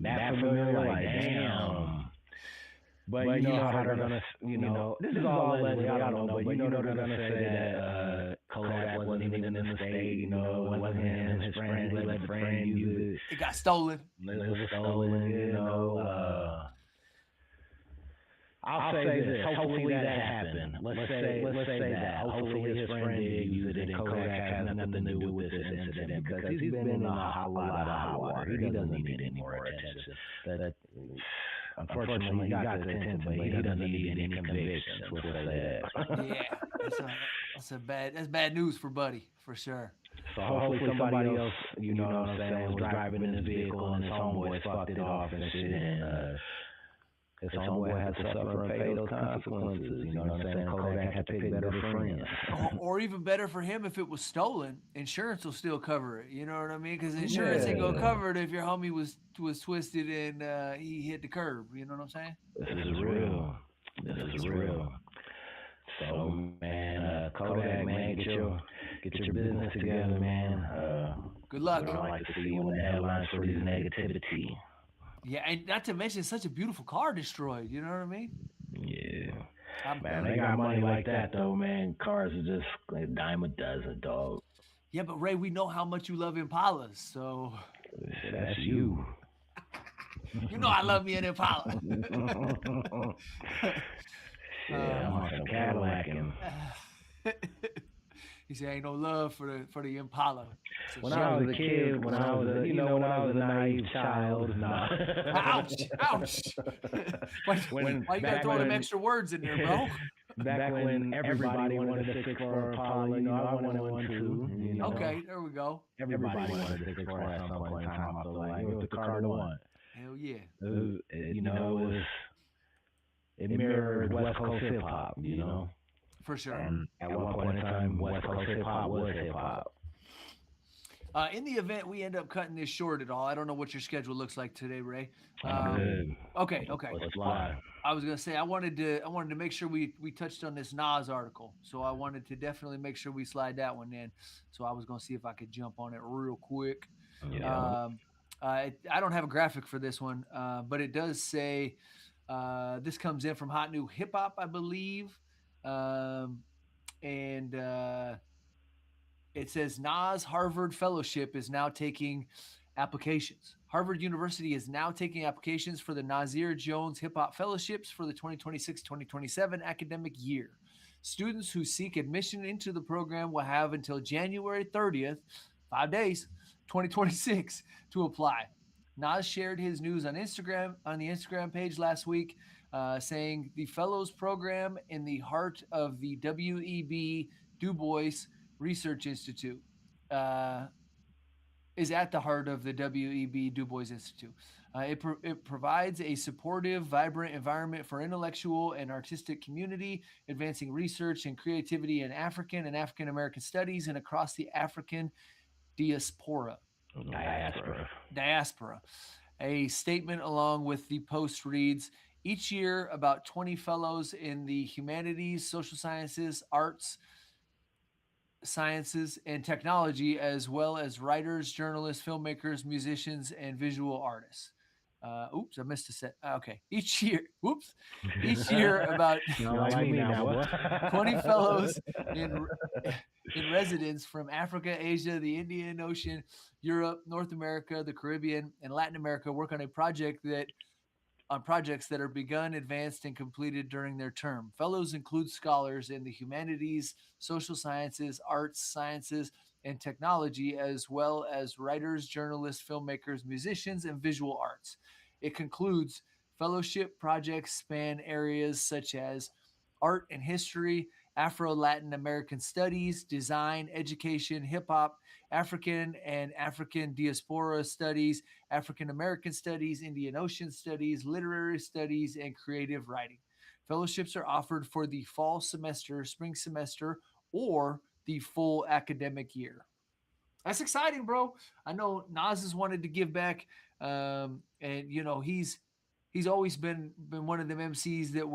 that familiar. Like damn. But you know how they're gonna, this is all allegedly. I don't know, but they're gonna say that Kodak wasn't even in the state. It wasn't him and his friend. He let the friend use it. It got stolen. It was stolen. I'll say this. Hopefully that happened. Let's say that. Hopefully his friend did use it, and Kodak has nothing to do with this incident because he's been in a lot of hot water. He doesn't need any more attention. Unfortunately, he got the attention, but he doesn't need any convictions. We'll say that. Yeah, that's bad news for Buddy, for sure. So hopefully somebody else, you know what I'm saying, was driving in his vehicle and his homeboys fucked it off and shit, and his homeboy had to suffer and pay those consequences. You know what I'm saying? Kodak had to pick better friends. Or even better for him, if it was stolen, insurance will still cover it. You know what I mean? Because insurance ain't gonna cover it if your homie was twisted and he hit the curb. You know what I'm saying? This is real. So man, Kodak, man, get your business together, man. Good luck. I like to see you in the headlines for this negativity. Yeah, and not to mention such a beautiful car destroyed. You know what I mean? Yeah. Man, they got money like that, though, man. Cars are just like a dime a dozen, dog. Yeah, but Ray, we know how much you love Impalas, so... That's you. You know I love me an Impala. Yeah, I'm on some Cadillac and... He said, "Ain't no love for the Impala." When I was a kid, when I was a naive child, nah. Ouch! Why you gotta throw them extra words in there, bro? Back when everybody wanted a 6'4" Impala, I wanted one too. Okay, there we go. Everybody wanted a 6'4" at some point in time. I feel like it was the car to want. Hell yeah. It mirrored West Coast hip hop, For sure. And at one point in time, West Coast hip hop was hip hop. In the event we end up cutting this short at all, I don't know what your schedule looks like today, Ray. Good. Okay. Let's fly. I was gonna say I wanted to make sure we touched on this Nas article, so I wanted to definitely make sure we slide that one in. So I was gonna see if I could jump on it real quick. Yeah. I don't have a graphic for this one, but it does say this comes in from Hot New Hip Hop, I believe. It says Nas Harvard Fellowship is now taking applications. Harvard University is now taking applications for the Nasir Jones Hip Hop Fellowships for the 2026-2027 academic year. Students who seek admission into the program will have until January 30th, 5 days, 2026 to apply. Nas shared his news on the Instagram page last week, saying the Fellows Program in the heart of the W.E.B. Du Bois Research Institute. is at the heart of the W.E.B. Du Bois Institute. It provides a supportive, vibrant environment for intellectual and artistic community, advancing research and creativity in African and African American studies and across the African diaspora. Diaspora. A statement along with the post reads, each year, about 20 fellows in the humanities, social sciences, arts, sciences, and technology, as well as writers, journalists, filmmakers, musicians, and visual artists. Oops, I missed a set. Okay. Each year, about 20 fellows in residence from Africa, Asia, the Indian Ocean, Europe, North America, the Caribbean, and Latin America work on projects that are begun, advanced, and completed during their term. Fellows include scholars in the humanities, social sciences, arts, sciences, and technology, as well as writers, journalists, filmmakers, musicians, and visual arts. It concludes fellowship projects span areas such as art and history, Afro-Latin American studies, design, education, hip-hop, African and African diaspora studies, African American studies, Indian Ocean studies, literary studies, and creative writing. Fellowships are offered for the fall semester, spring semester, or the full academic year. That's exciting, bro. I know Nas has wanted to give back, and he's always been one of them MCs that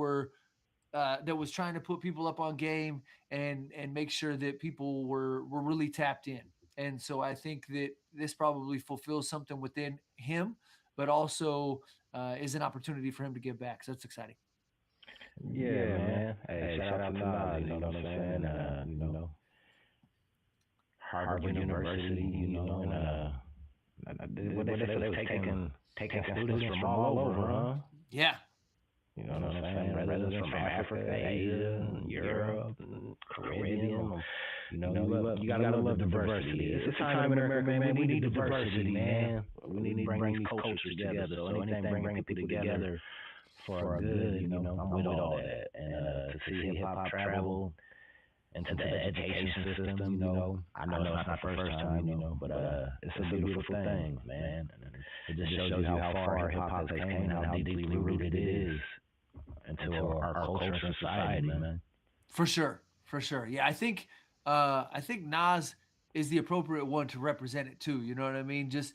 was trying to put people up on game and make sure that people were really tapped in. And so I think that this probably fulfills something within him, but also is an opportunity for him to give back. So that's exciting. Yeah, man. Hey, shout out to Nas, you know what I'm saying? Harvard University, and what they say, they was taking students from all over, huh? Yeah. You know what I'm saying? Residents from Africa, Asia, Europe, and Caribbean. You gotta love diversity. It's a time in America, man. We need diversity, man. We need to bring these cultures together. So anything bringing people together for our good, I'm with all that. And to see hip hop travel into the education system, I know it's not the first time, but it's a beautiful thing, man. And it just shows you how far hip hop has came and how deeply rooted it is into our culture and society, man. For sure. Yeah, I think Nas is the appropriate one to represent it too. You know what I mean? Just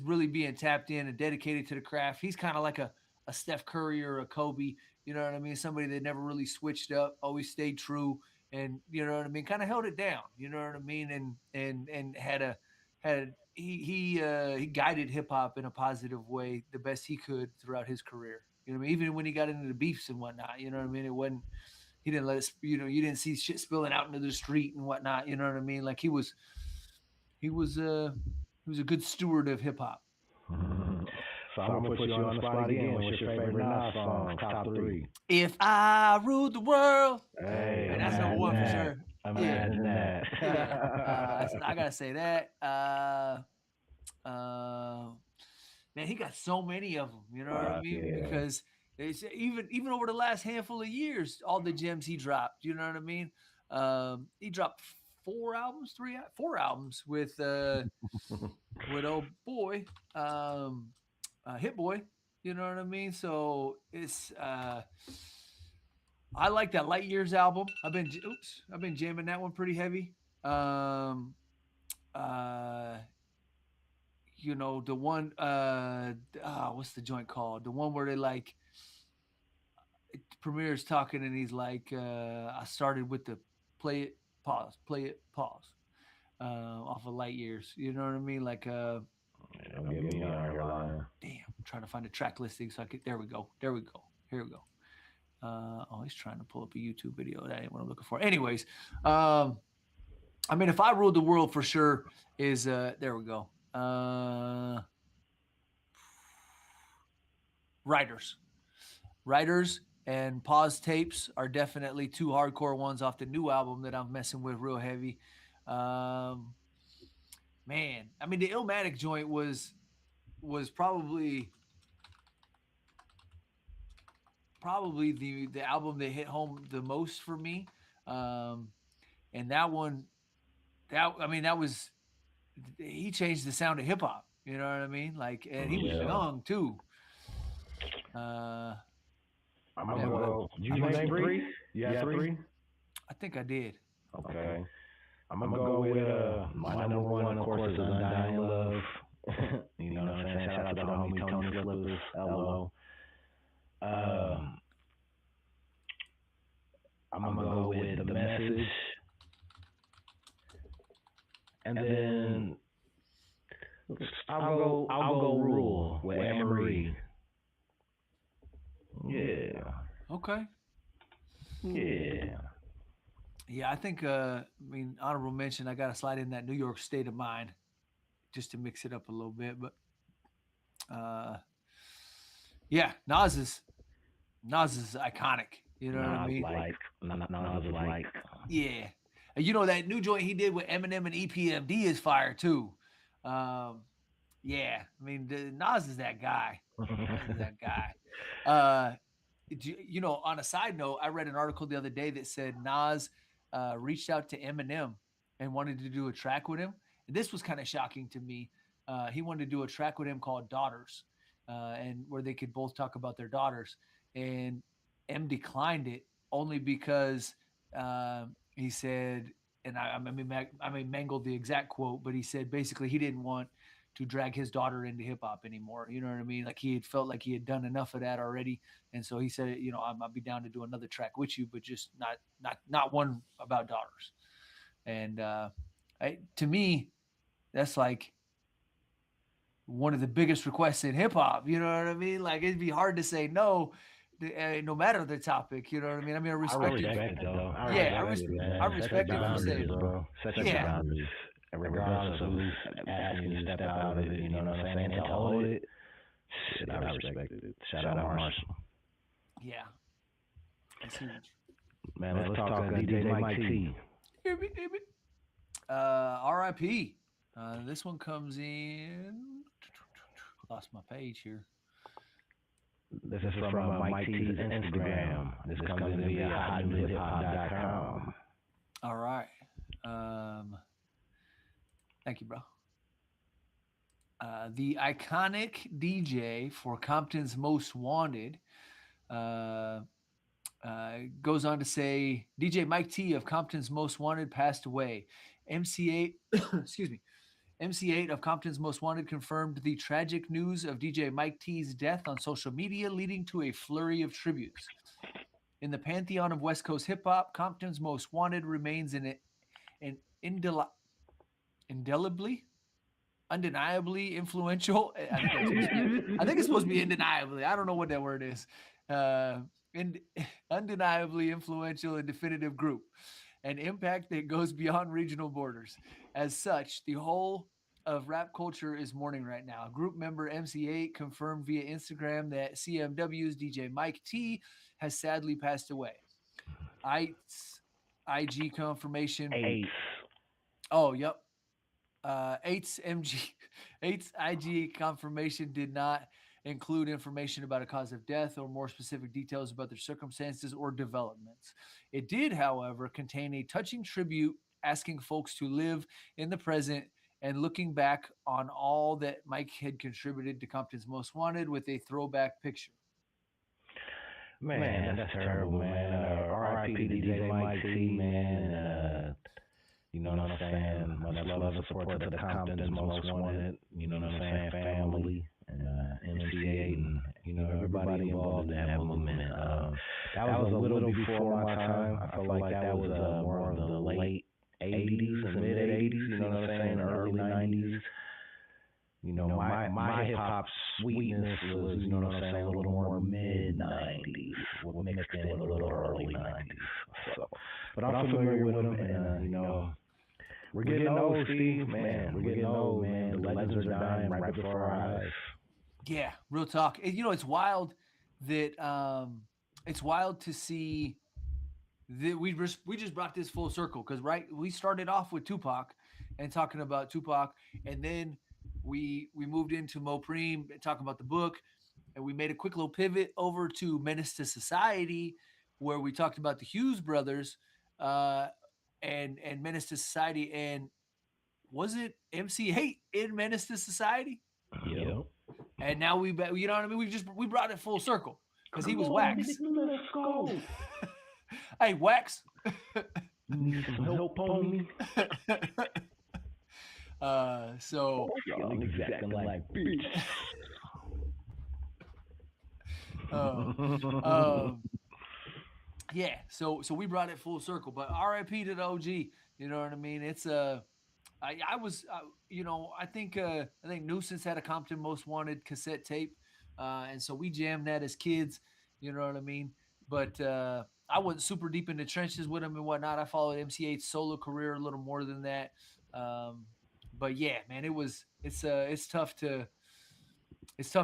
really being tapped in and dedicated to the craft. He's kind of like a Steph Curry or a Kobe. You know what I mean? Somebody that never really switched up, always stayed true, and you know what I mean, kind of held it down. You know what I mean? And he guided hip hop in a positive way the best he could throughout his career. You know what I mean? Even when he got into the beefs and whatnot, you know what I mean? It wasn't, he didn't let it, you didn't see shit spilling out into the street and whatnot. You know what I mean? Like he was a good steward of hip hop. So I'm gonna put you on the spot again. What's your favorite Nas song? Top 3. If I Ruled the World. Hey, and that's number 1 for sure. Imagine that. I gotta say that. Man, he got so many of them. You know what I mean? Yeah. Because it's even over the last handful of years, all the gems he dropped. You know what I mean? He dropped 4 albums with old boy, Hit Boy. You know what I mean? So it's I like that Light Years album. I've been jamming that one pretty heavy. The one what's the joint called? The one where they like Premier's talking and he's like, I started with the play it, pause off of Light Years. You know what I mean? Like damn, I'm trying to find a track listing so I could. There we go. Here we go. He's trying to pull up a YouTube video. That ain't what I'm looking for. Anyways, I mean, If I Ruled the World for sure is there we go. Writers and Pause Tapes are definitely 2 hardcore ones off the new album that I'm messing with real heavy. Man, I mean, the Illmatic joint was probably the album that hit home the most for me. And that one, that was he changed the sound of hip hop. You know what I mean? Like, and he was Yeah. young too. Uh, I'm gonna go. You name three? You got three? I think I did. Okay. I'm gonna go with my number one, of course, is Undying Love. You know what I'm saying? Shout out to the homie Tony Flippers, LO. Um, I'm gonna go with The Message, and then I'll go Rule with Anne Marie. Yeah. Okay. Yeah. Yeah, I think. I mean, honorable mention. I got to slide in that New York State of Mind just to mix it up a little bit. But uh, yeah, Nas is iconic. You know what I mean? Nas is like. Yeah. And you know that new joint he did with Eminem and EPMD is fire too. Yeah, I mean Nas is that guy. Nas is that guy. You know, on a side note, I read an article the other day that said Nas reached out to Eminem and wanted to do a track with him. And this was kind of shocking to me. He wanted to do a track with him called Daughters, and where they could both talk about their daughters. And M declined it only because he said, and I may mangle the exact quote, but he said basically he didn't want to drag his daughter into hip hop anymore. You know what I mean? Like he had felt like he had done enough of that already, and so he said, you know, I'll be down to do another track with you, but just not one about daughters. And to me, that's like one of the biggest requests in hip hop. You know what I mean? Like it'd be hard to say no. No matter the topic, you know what I mean. I mean, I respect it though. I respect it for saying, bro. Set your boundaries. Regardless of who's asking you to step out of it, you know what I'm saying? And to hold it, shit, I respect it. Shout out Marshall. Yeah. That's huge. Man, let's talk DJ Mike T. Hear me. R.I.P. This one comes in. Lost my page here. This is from Mike T's Instagram. This comes in via hotnewhiphop.com. All right. Thank you, bro. The iconic DJ for Compton's Most Wanted goes on to say, DJ Mike T of Compton's Most Wanted passed away. MC8, excuse me, MC8 of Compton's Most Wanted confirmed the tragic news of DJ Mike T's death on social media, leading to a flurry of tributes. In the pantheon of West Coast hip hop, Compton's Most Wanted remains an indelibly, undeniably influential. I think it's supposed to be undeniably. I don't know what that word is. Undeniably influential and definitive group. An impact that goes beyond regional borders. As such, the whole of rap culture is mourning right now. Group member MC8 confirmed via Instagram that CMW's DJ Mike T has sadly passed away. IG confirmation. Oh, yep. 8's IG confirmation did not include information about a cause of death or more specific details about their circumstances or developments. It did, however, contain a touching tribute asking folks to live in the present and looking back on all that Mike had contributed to Compton's Most Wanted with a throwback picture. Man, that's terrible, man. R.I.P. to DJ Mike T, man. You know what I'm saying? Much love and support to the Compton's Most Wanted, you know what I'm saying, family, and MC8, and, you know, everybody involved in that movement. That was a little before my time. I feel like that was more of the late 80s and mid 80s, you know what I'm saying, early 90s. You know, my hip hop sweetness was, you know what I'm saying, a little more mid 90s, mixed in a little early 90s. So, but I'm familiar with them, and, you know, we're getting old, Steve, man. We're getting old, man. The legends are dying right before our eyes. Yeah, real talk. You know, it's wild that it's wild to see that we just brought this full circle because we started off with Tupac and talking about Tupac, and then we moved into Mopreme talking about the book, and we made a quick little pivot over to Menace to Society, where we talked about the Hughes brothers and Menace to Society, and was it MC8 in Menace to Society? Yeah. And now we know what I mean? We brought it full circle because he was Wax. Let's go. Hey, Wax. Need some help on me? So Y'all exactly like bitch. Yeah, so we brought it full circle, but RIP to the OG. You know what I mean? It's I was I think Nuisance had a Compton Most Wanted cassette tape, and so we jammed that as kids. You know what I mean? But I wasn't super deep in the trenches with him and whatnot. I followed MC8's solo career a little more than that. But yeah, man, it's tough to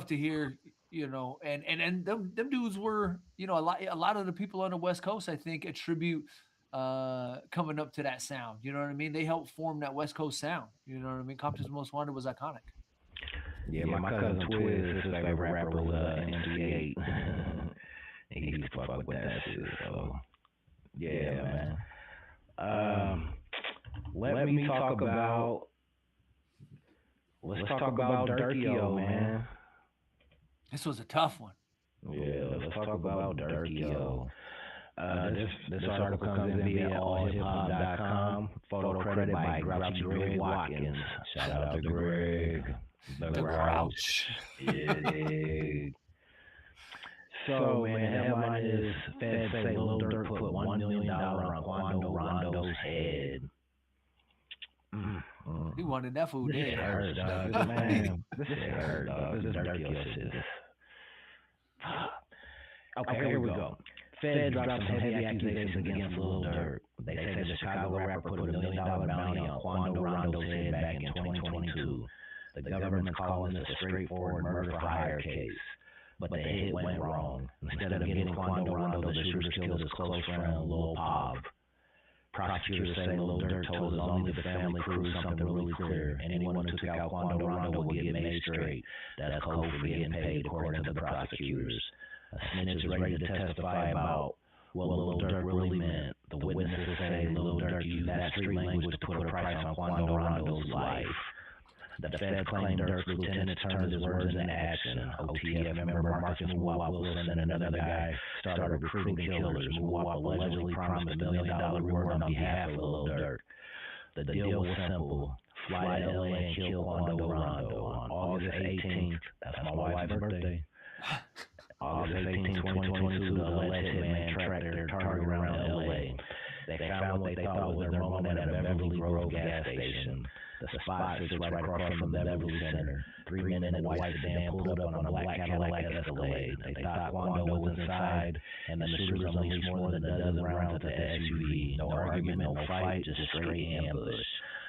hear, and them dudes were, a lot of the people on the West Coast, I think, attribute coming up to that sound. You know what I mean? They helped form that West Coast sound. You know what I mean? Compton's Most Wanted was iconic. Yeah, my cousin Twiz, his favorite rapper was MC8. He used to fuck with that shit. So yeah, man. Let me talk about. Let's talk about Durkio, man. This was a tough one. Yeah, let's talk about Durkio. This article comes in via allhiphop.com. Photo credit by Grouchy Greg Watkins. Shout out to Greg. The Grouch. Yeah. So, man, the headline is Feds say Lil Durk put $1 million on Quando Rondo's head. He wanted that food dead. Hurts, dog. Man, this shit hurt, dog. This Durkio shit. Okay, here we go. Feds dropped some heavy accusations against Lil Durk. They say the Chicago rapper put $1 million bounty on Quando Rondo's head back in 2022. The government's calling this a straightforward murder-for-hire case. But the hit went wrong. Instead of getting Quando Rondo, the shooters killed his close friend, Lil Pav. Prosecutors say Lil Durk told his only family crew something really clear. Anyone who took out Quando Rondo would get made straight. That's code for getting paid, according to the prosecutors. A snitch is ready to testify about what Lil Durk really meant. The witnesses say Lil Durk used that street language to put a price on Quando Rondo's life. The feds claim Durk's lieutenants turned his words into action. OTF member Marcus Muwap Wilson and another guy started recruiting killers. Muwap allegedly promised $1 million reward on behalf of Lil Durk. The deal was simple. Fly to LA and kill Quando Rondo on August 18th. That's my wife's birthday. August 18, 2022, the alleged hitman tracked their target around LA. They found what they thought was their moment at a Beverly Grove gas station. The spot sits right across from the Beverly Center. 3 men in a white sedan pulled up on a black Cadillac Escalade. They thought Quando was inside, and the shooters unleashed more than a dozen rounds at the SUV. No argument, no fight, just straight ambush.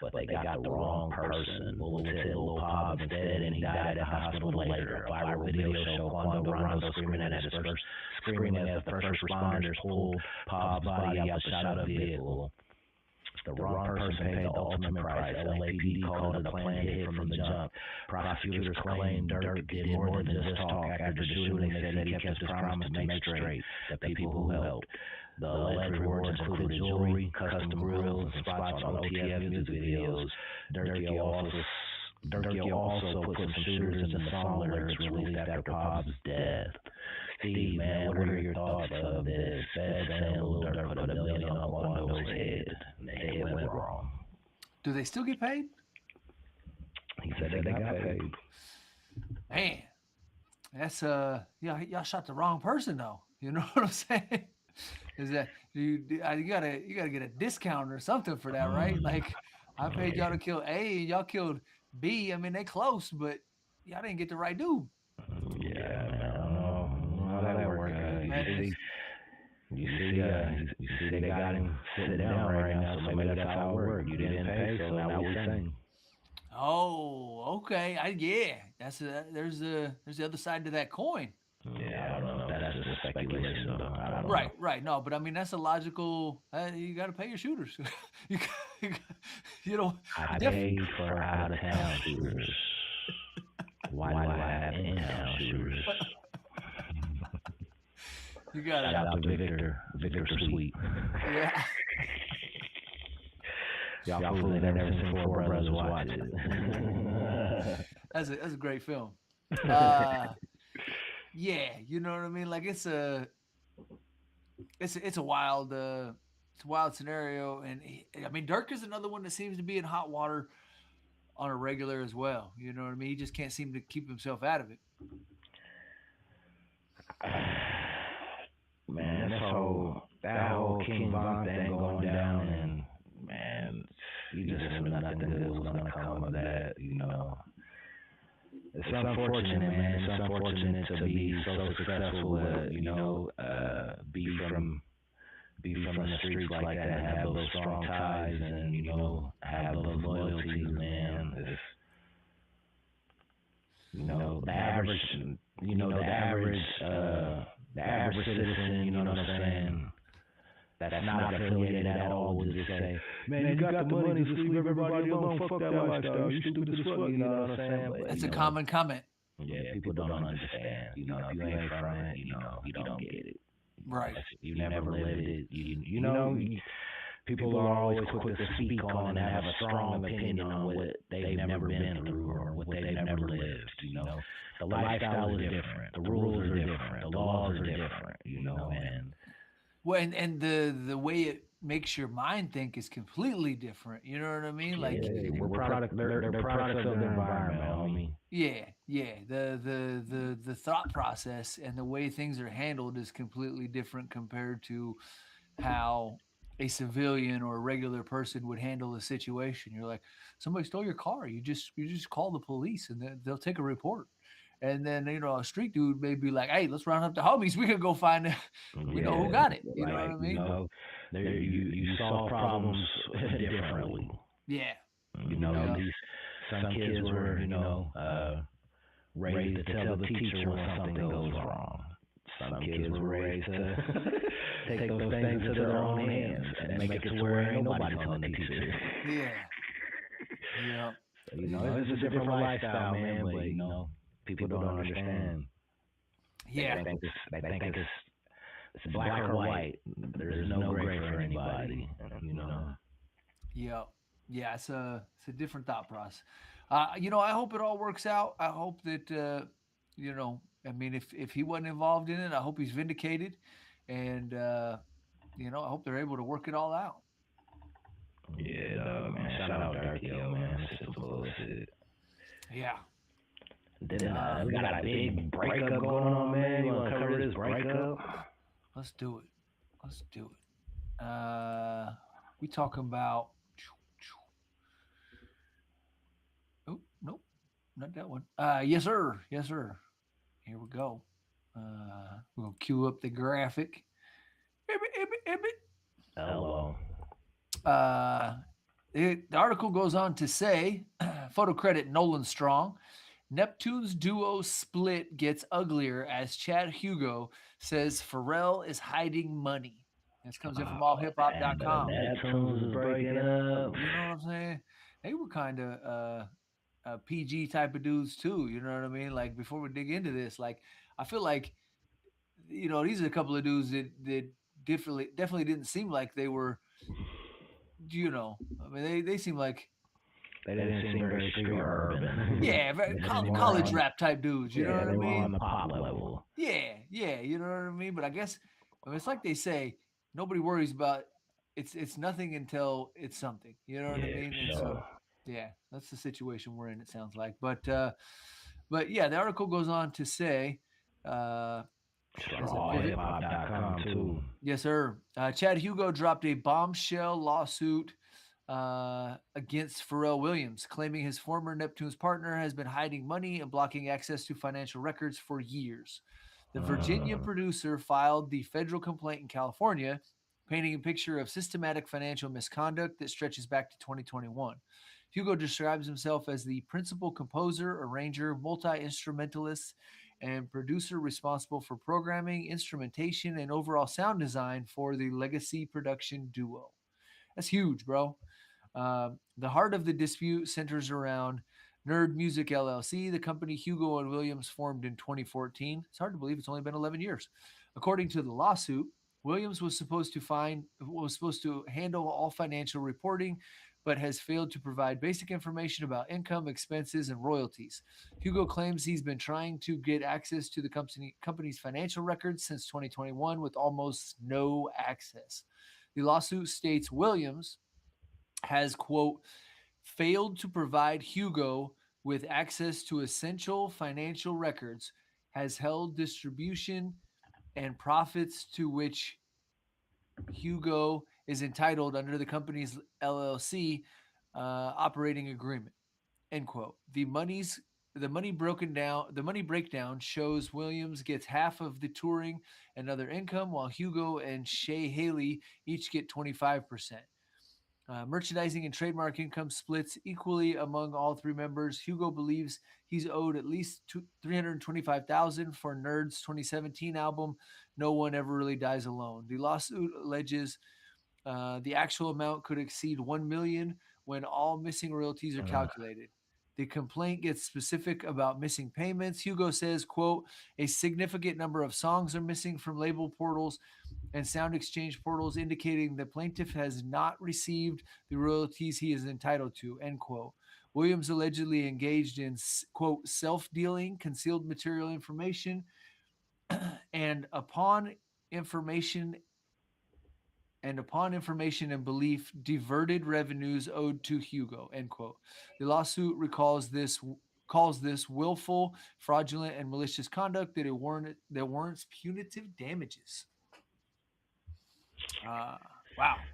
But they got the wrong person. Bullets hit Lil Pav instead, and he died at the hospital later. A viral video showed Quando Rondo screaming as the first responders pulled Pav's body out the shot-up vehicle. The wrong person paid the ultimate price. LAPD called it a planned hit from the jump. Prosecutors claim Durk did more than just talk. After the shooting, they said he kept his promise to make straight the people who helped. The alleged rewards included jewelry, custom grills, and spots on OTF music videos. Durkio also put some shooters in the song lyrics released after Pav's death. Steve, man, what are your thoughts of this? Feds saying Lil Durk put $1 million on Quando's head. The head went wrong. Do they still get paid? He said they got paid. Man, that's y'all shot the wrong person though. You know what I'm saying? Is that you gotta get a discount or something for that, right? Like I paid y'all to kill A, and y'all killed B. I mean they close, but y'all didn't get the right dude. Yeah, I don't know how that works. You see, they got him sitting down right now, so maybe that's how it worked. You didn't pay, so now we sing. Oh, okay. There's the other side to that coin. Yeah, I don't know. That's just speculation. I don't know. Right. No, but I mean that's a logical. You got to pay your shooters. I paid for out of town shooters. Why do I have in-town shooters? You got Shout out to Victor Sweet. Yeah. Y'all fools ain't never seen Four Brothers. Watch it. That's a great film. Yeah, you know what I mean. Like it's a wild scenario, and I mean Durk is another one that seems to be in hot water on a regular as well. You know what I mean? He just can't seem to keep himself out of it. Man, that whole King Von thing going down, and man, you just knew nothing good was gonna come of that. You know, it's unfortunate, man. It's unfortunate to be so successful, be from the streets like that, and have those strong ties, and have those loyalties, man. It's, the average citizen, you know what I'm saying, that's not affiliated at all would just say, man, you got the money, just leave everybody alone, fuck that lifestyle, you stupid as fuck, you know what I'm saying? But, that's a common comment. Yeah, people don't understand, if you ain't from it, you don't get it. Right. You never lived it, people are always quick to speak on and have a strong opinion on what they've never been through or what they've never lived, The lifestyle is different, the rules are different, the laws are different, and... Well, and the way it makes your mind think is completely different. You know what I mean? Like they're products of their environment, homie. Yeah. The thought process and the way things are handled is completely different compared to how a civilian or a regular person would handle a situation. You're like, somebody stole your car. You just call the police and they'll take a report. And then, a street dude may be like, hey, let's round up the homies. We could go find it. We know who got it. You know what I mean? You solve problems differently. Yeah. Some kids were, raised to tell the teacher when something goes wrong. Some kids were raised to take those things into their own hands and make it to where ain't nobody telling the teacher. Yeah. It's a different lifestyle, man, but, people don't understand. Yeah. They think it's black or white. There's no gray for anybody, Yeah. Yeah, it's a different thought process. I hope it all works out. I hope that, I mean, if he wasn't involved in it, I hope he's vindicated. And, I hope they're able to work it all out. Yeah, man. Shout out Durk, man. It's just bullshit. Yeah. Then we got a big breakup going on, man. You want to cover this breakup? Let's do it. We talking about... Oh, nope. Not that one. Yes, sir. Here we go. We're going to cue up the graphic. Hello. The article goes on to say, photo credit Nolan Strong, Neptunes duo split gets uglier as Chad Hugo says Pharrell is hiding money. This comes in from allhiphop.com. Neptunes is breaking up. You know what I'm saying? They were kind of PG type of dudes too. You know what I mean? Like before we dig into this, like I feel like these are a couple of dudes that definitely didn't seem like they were. I mean they seem like. They didn't seem very street urban. Yeah, college rap type dudes. You know what I mean? They were on the pop level. Yeah. You know what I mean? But I guess it's like they say, nobody worries about it's nothing until it's something. You know what I mean? And so, that's the situation we're in. It sounds like, but yeah, the article goes on to say, allhiphop.com too. Yes, sir. Chad Hugo dropped a bombshell lawsuit against Pharrell Williams, claiming his former Neptunes partner has been hiding money and blocking access to financial records for years. The Virginia producer filed the federal complaint in California, painting a picture of systematic financial misconduct that stretches back to 2021. Hugo describes himself as the principal composer, arranger, multi-instrumentalist, and producer responsible for programming, instrumentation, and overall sound design for the Legacy production duo. That's huge, bro. The heart of the dispute centers around Nerd Music LLC, the company Hugo and Williams formed in 2014. It's hard to believe it's only been 11 years. According to the lawsuit, Williams was supposed to handle all financial reporting, but has failed to provide basic information about income, expenses, and royalties. Hugo claims he's been trying to get access to the company's financial records since 2021 with almost no access. The lawsuit states Williams has, quote, failed to provide Hugo with access to essential financial records, has held distribution and profits to which Hugo is entitled under the company's LLC operating agreement. End quote. The money breakdown shows Williams gets half of the touring and other income, while Hugo and Shay Haley each get 25%. Merchandising and trademark income splits equally among all three members. Hugo believes he's owed at least $325,000 for Nerd's 2017 album, No One Ever Really Dies Alone. The lawsuit alleges the actual amount could exceed $1 million when all missing royalties are calculated. The complaint gets specific about missing payments. Hugo says, quote, a significant number of songs are missing from label portals and sound exchange portals, indicating the plaintiff has not received the royalties he is entitled to, end quote. Williams allegedly engaged in, quote, self-dealing, concealed material information, and upon information and belief, diverted revenues owed to Hugo, end quote. The lawsuit calls this willful, fraudulent, and malicious conduct that warrants punitive damages. Wow.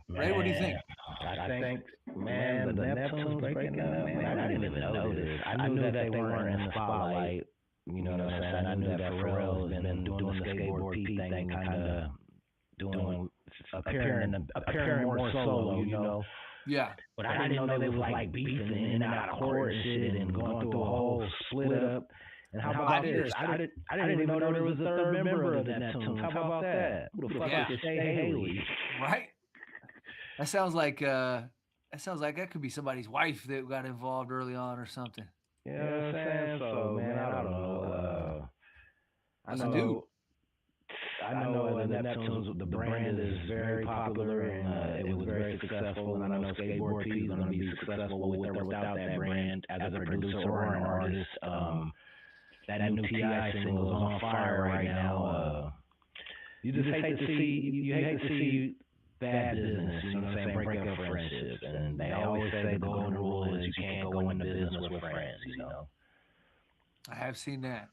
Ray, what do you think? I think, man, the Neptunes breaking up, man, I didn't even know this. I knew that they weren't in the spotlight, you know what I'm saying? I knew that Pharrell has been doing the skateboard Pete thing, kind of doing, appearing more solo, you know? Yeah. But I didn't know they was like beefing in and out of court and shit and going through a whole split up. And how about this? I didn't even know there was a third member of the Neptunes. How about that? Who the fuck is Shay Haley? Right? That sounds like that could be somebody's wife that got involved early on or something. Yeah, you know what I'm saying? So, man, I don't know. I know the Neptunes, the brand is very popular and it was very successful. And I know Skateboard P is going to be successful with or without that brand as a producer or an artist. That new T.I. single is on fire right now. You just hate to see bad business, you know what I'm saying, break up friendships. And they always say the golden rule is you can't go into business with friends, you know. I have seen that.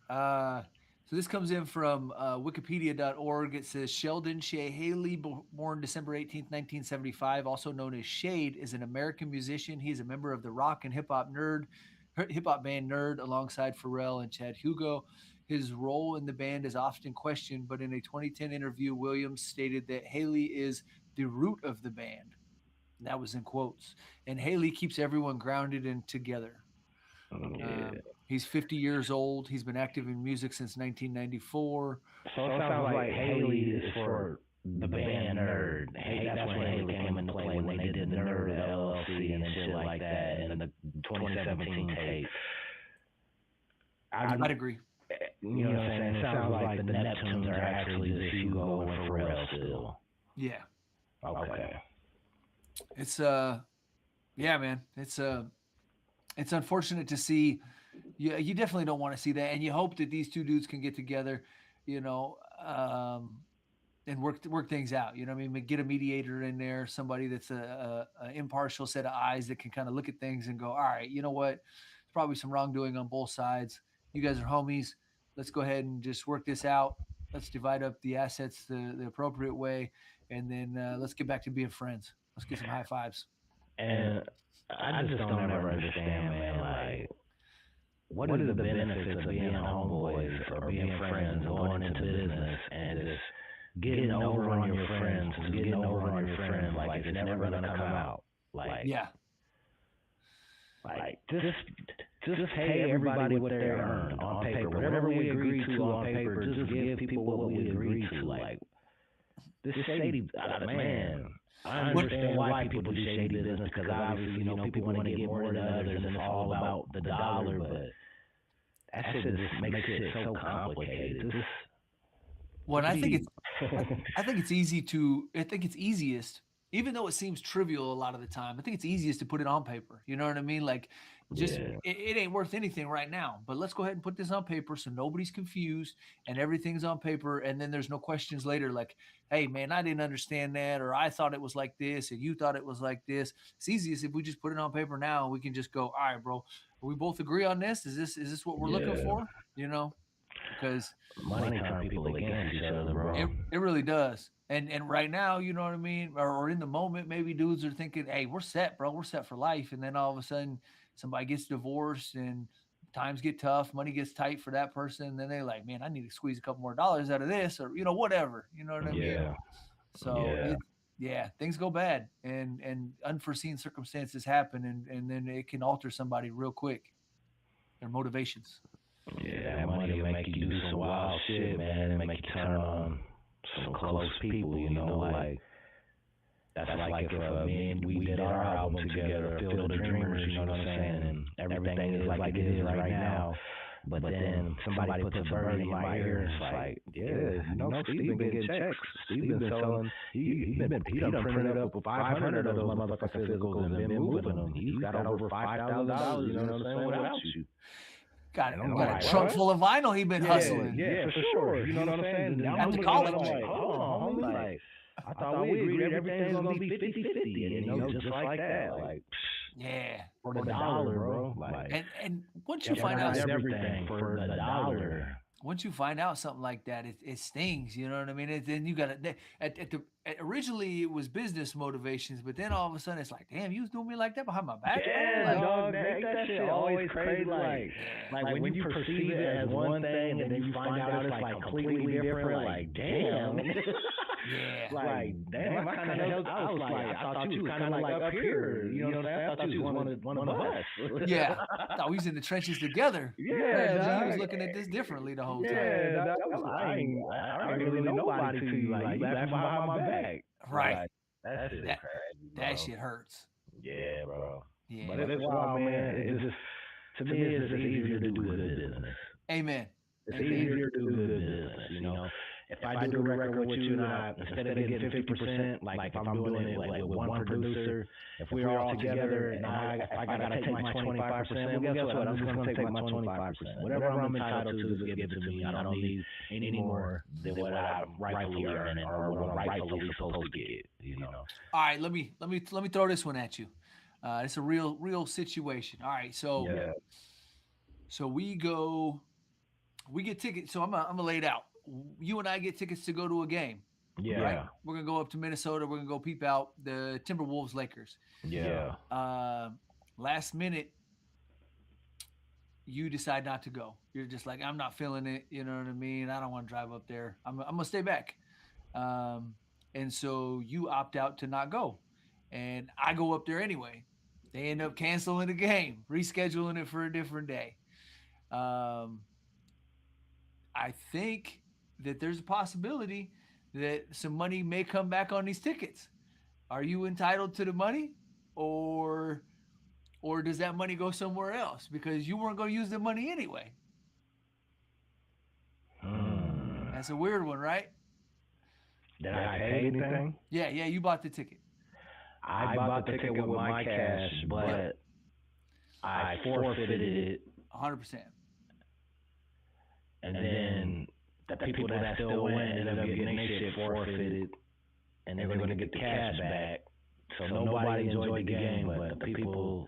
So this comes in from wikipedia.org. It says Sheldon Shay Haley, born December 18th, 1975, also known as Shade, is an American musician. He is a member of the rock and hip-hop band Nerd alongside Pharrell and Chad Hugo. His role in the band is often questioned, but in a 2010 interview, Williams stated that Haley is the root of the band. And that was in quotes. And Haley keeps everyone grounded and together. He's 50 years old. He's been active in music since 1994. So it sounds like Haley is for the band Nerd. That's when Haley came into play, when they did the Nerd LLC and shit like that, and the 2017 tape. I'd agree. You know what I'm saying? It sounds like the Neptunes are actually just Hugo and Pharrell still. Yeah. Okay. It's yeah, man. It's unfortunate to see. You definitely don't want to see that, and you hope that these two dudes can get together, you know, and work things out. You know what I mean? Get a mediator in there, somebody that's a impartial set of eyes that can kind of look at things and go, all right, you know what? There's probably some wrongdoing on both sides. You guys are homies. Let's go ahead and just work this out. Let's divide up the assets the appropriate way, and then let's get back to being friends. Let's get some high fives. And I just don't ever understand, man, like, what is the benefits of being homeboys or being friends and going into business and just getting over on your friends, like it's never going to come out. Like, yeah. Like, just pay everybody what they earned on paper. Whatever we agree to on paper, just give people what we agree to. Like, this shady, man, I understand why people do shady business, because obviously, you know, people want to get more than others and it's all about the dollar, but that shit just makes it so complicated. Well, I think it's easiest even though it seems trivial a lot of the time, I think it's easiest to put it on paper. You know what I mean? Like, just it ain't worth anything right now, but let's go ahead and put this on paper so nobody's confused and everything's on paper. And then there's no questions later like, hey, man, I didn't understand that, or I thought it was like this, and you thought it was like this. It's easiest if we just put it on paper now. We can just go, all right, bro, we both agree on this. Is this what we're looking for? You know, because money turns people against each other, bro. It really does. And right now, you know what I mean? Or in the moment, maybe dudes are thinking, hey, we're set, bro. We're set for life. And then all of a sudden somebody gets divorced and times get tough, money gets tight for that person. And then they're like, man, I need to squeeze a couple more dollars out of this, or, you know, whatever. You know what I mean? So things go bad and unforeseen circumstances happen, and then it can alter somebody real quick, their motivations. Yeah, that money will make you do some wild shit, man. It make you turn on some close people, you know, like that's like if me and we did our album together, Field of Dreamers, you know what I'm saying, and everything is like it is right now. But then somebody puts a bird in my ear, and it's like, you know, Steve been getting checks. Steve been selling, he done printed up 500 of those motherfucking physicals and been moving them. He's got over $5,000, you know what I'm saying, without you. Got a trunk full of vinyl he been hustling. Yeah, for sure. You know what I'm saying? At the college. Like, hold on, homie. Like, I thought we agreed everything's going to be 50-50, you know, just like that. Like, for the dollar, bro. Like, and once you find out everything for the dollar. Once you find out something like that, it stings. You know what I mean? Then you got to originally it was business motivations, but then all of a sudden it's like, damn, you was doing me like that behind my back. Yeah, dog, that shit always crazy. Like when you perceive it as one thing and then you find out it's like completely different. Like, damn. Like, damn, I kind of I thought you was kind of like up here. You know what I'm saying? I thought you was one of us. Yeah, I thought we was in the trenches together. Yeah, he was looking at this differently the whole time. Yeah, I ain't really nobody to you. Like, you laughing behind my back. Right. That shit crazy, bro. That shit hurts. Yeah, bro. Yeah. But it's wild, man. It's just, to me, it's just easier to do good business. Amen. It's easier to do good business, you know. If I do a record with you and I, instead of getting 50%, like if I'm doing it like with one producer, if we're all together and if I gotta take my 25%, well, guess what? I'm just gonna take my 25%. Whatever I'm entitled to, just give it to me. I don't need any more than what I'm rightfully earning or what I'm rightfully supposed to get, you know. All right, let me throw this one at you. It's a real situation. All right, so we get tickets. So I'm gonna lay it out. You and I get tickets to go to a game. Yeah. Right? We're going to go up to Minnesota. We're going to go peep out the Timberwolves Lakers. Yeah. Last minute, you decide not to go. You're just like, I'm not feeling it. You know what I mean? I don't want to drive up there. I'm going to stay back. And so you opt out to not go. And I go up there anyway. They end up canceling the game, rescheduling it for a different day. I think that there's a possibility that some money may come back on these tickets. Are you entitled to the money, or does that money go somewhere else because you weren't going to use the money anyway? That's a weird one, right? Did I pay anything? Yeah, you bought the ticket. I bought the ticket with my cash, but I forfeited it 100%. And then the people that still went ended up getting their shit forfeited, and they were going to get the cash back. So nobody enjoyed the game, but the people,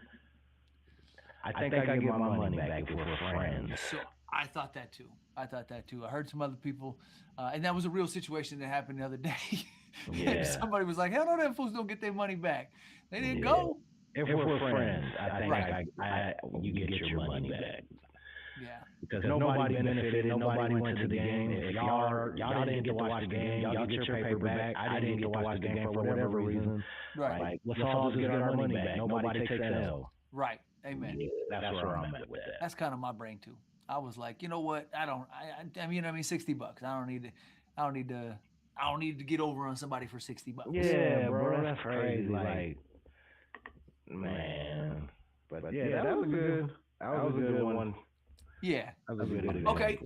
I think I get my money back if we're friends. So I thought that too. I heard some other people, and that was a real situation that happened the other day. Yeah. Somebody was like, hell no, them fools don't get their money back. They didn't go. If we're friends, I think you get your money back. Yeah. Because nobody benefited, nobody went to the game. If y'all didn't get to watch the game, y'all get your paper back. I didn't get to watch the game for whatever reason. Right. Like, let's all just get our money back. Nobody takes that L. Right. Amen. Yeah, that's where I'm at with that. That's kind of my brain too. I was like, you know what? I mean, $60. I don't need to get over on somebody for $60. Yeah, bro, that's crazy. Like, man. But yeah, that was good. That was a good one. Yeah. That was a good one. Okay.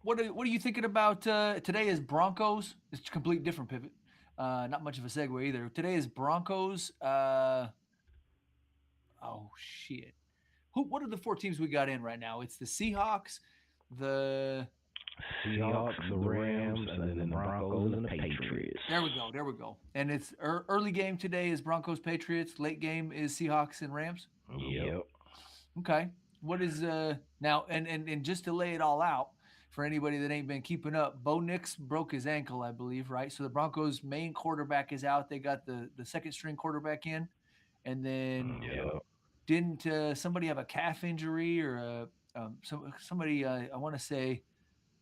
What are you thinking about? Today is Broncos. It's a complete different pivot. Not much of a segue either. Today is Broncos. Oh shit! What are the 4 teams we got in right now? It's the Seahawks, the Seahawks, the Rams, and then the Broncos and the Patriots. There we go. And it's early game today is Broncos Patriots. Late game is Seahawks and Rams. Yep. Okay. What is now and just to lay it all out for anybody that ain't been keeping up, Bo Nix broke his ankle, I believe, right? So the Broncos' main quarterback is out. They got the second string quarterback in, and then didn't somebody have a calf injury or somebody I want to say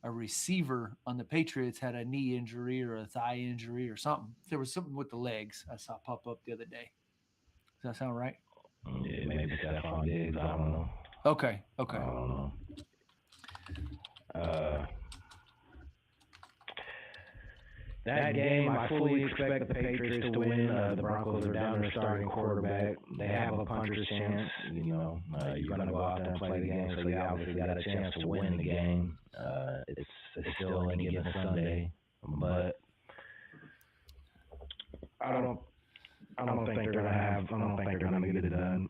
a receiver on the Patriots had a knee injury or a thigh injury or something. There was something with the legs I saw pop up the other day. Does that sound right? Yeah, maybe Stephon Diggs. I don't know. Okay. I don't know. That game, I fully expect the Patriots to win. The Broncos are down their starting quarterback. They have a puncher's chance. You're going to go out there and play the game, so you obviously got a chance to win the game. It's still any given Sunday, but I don't think they're gonna get it done.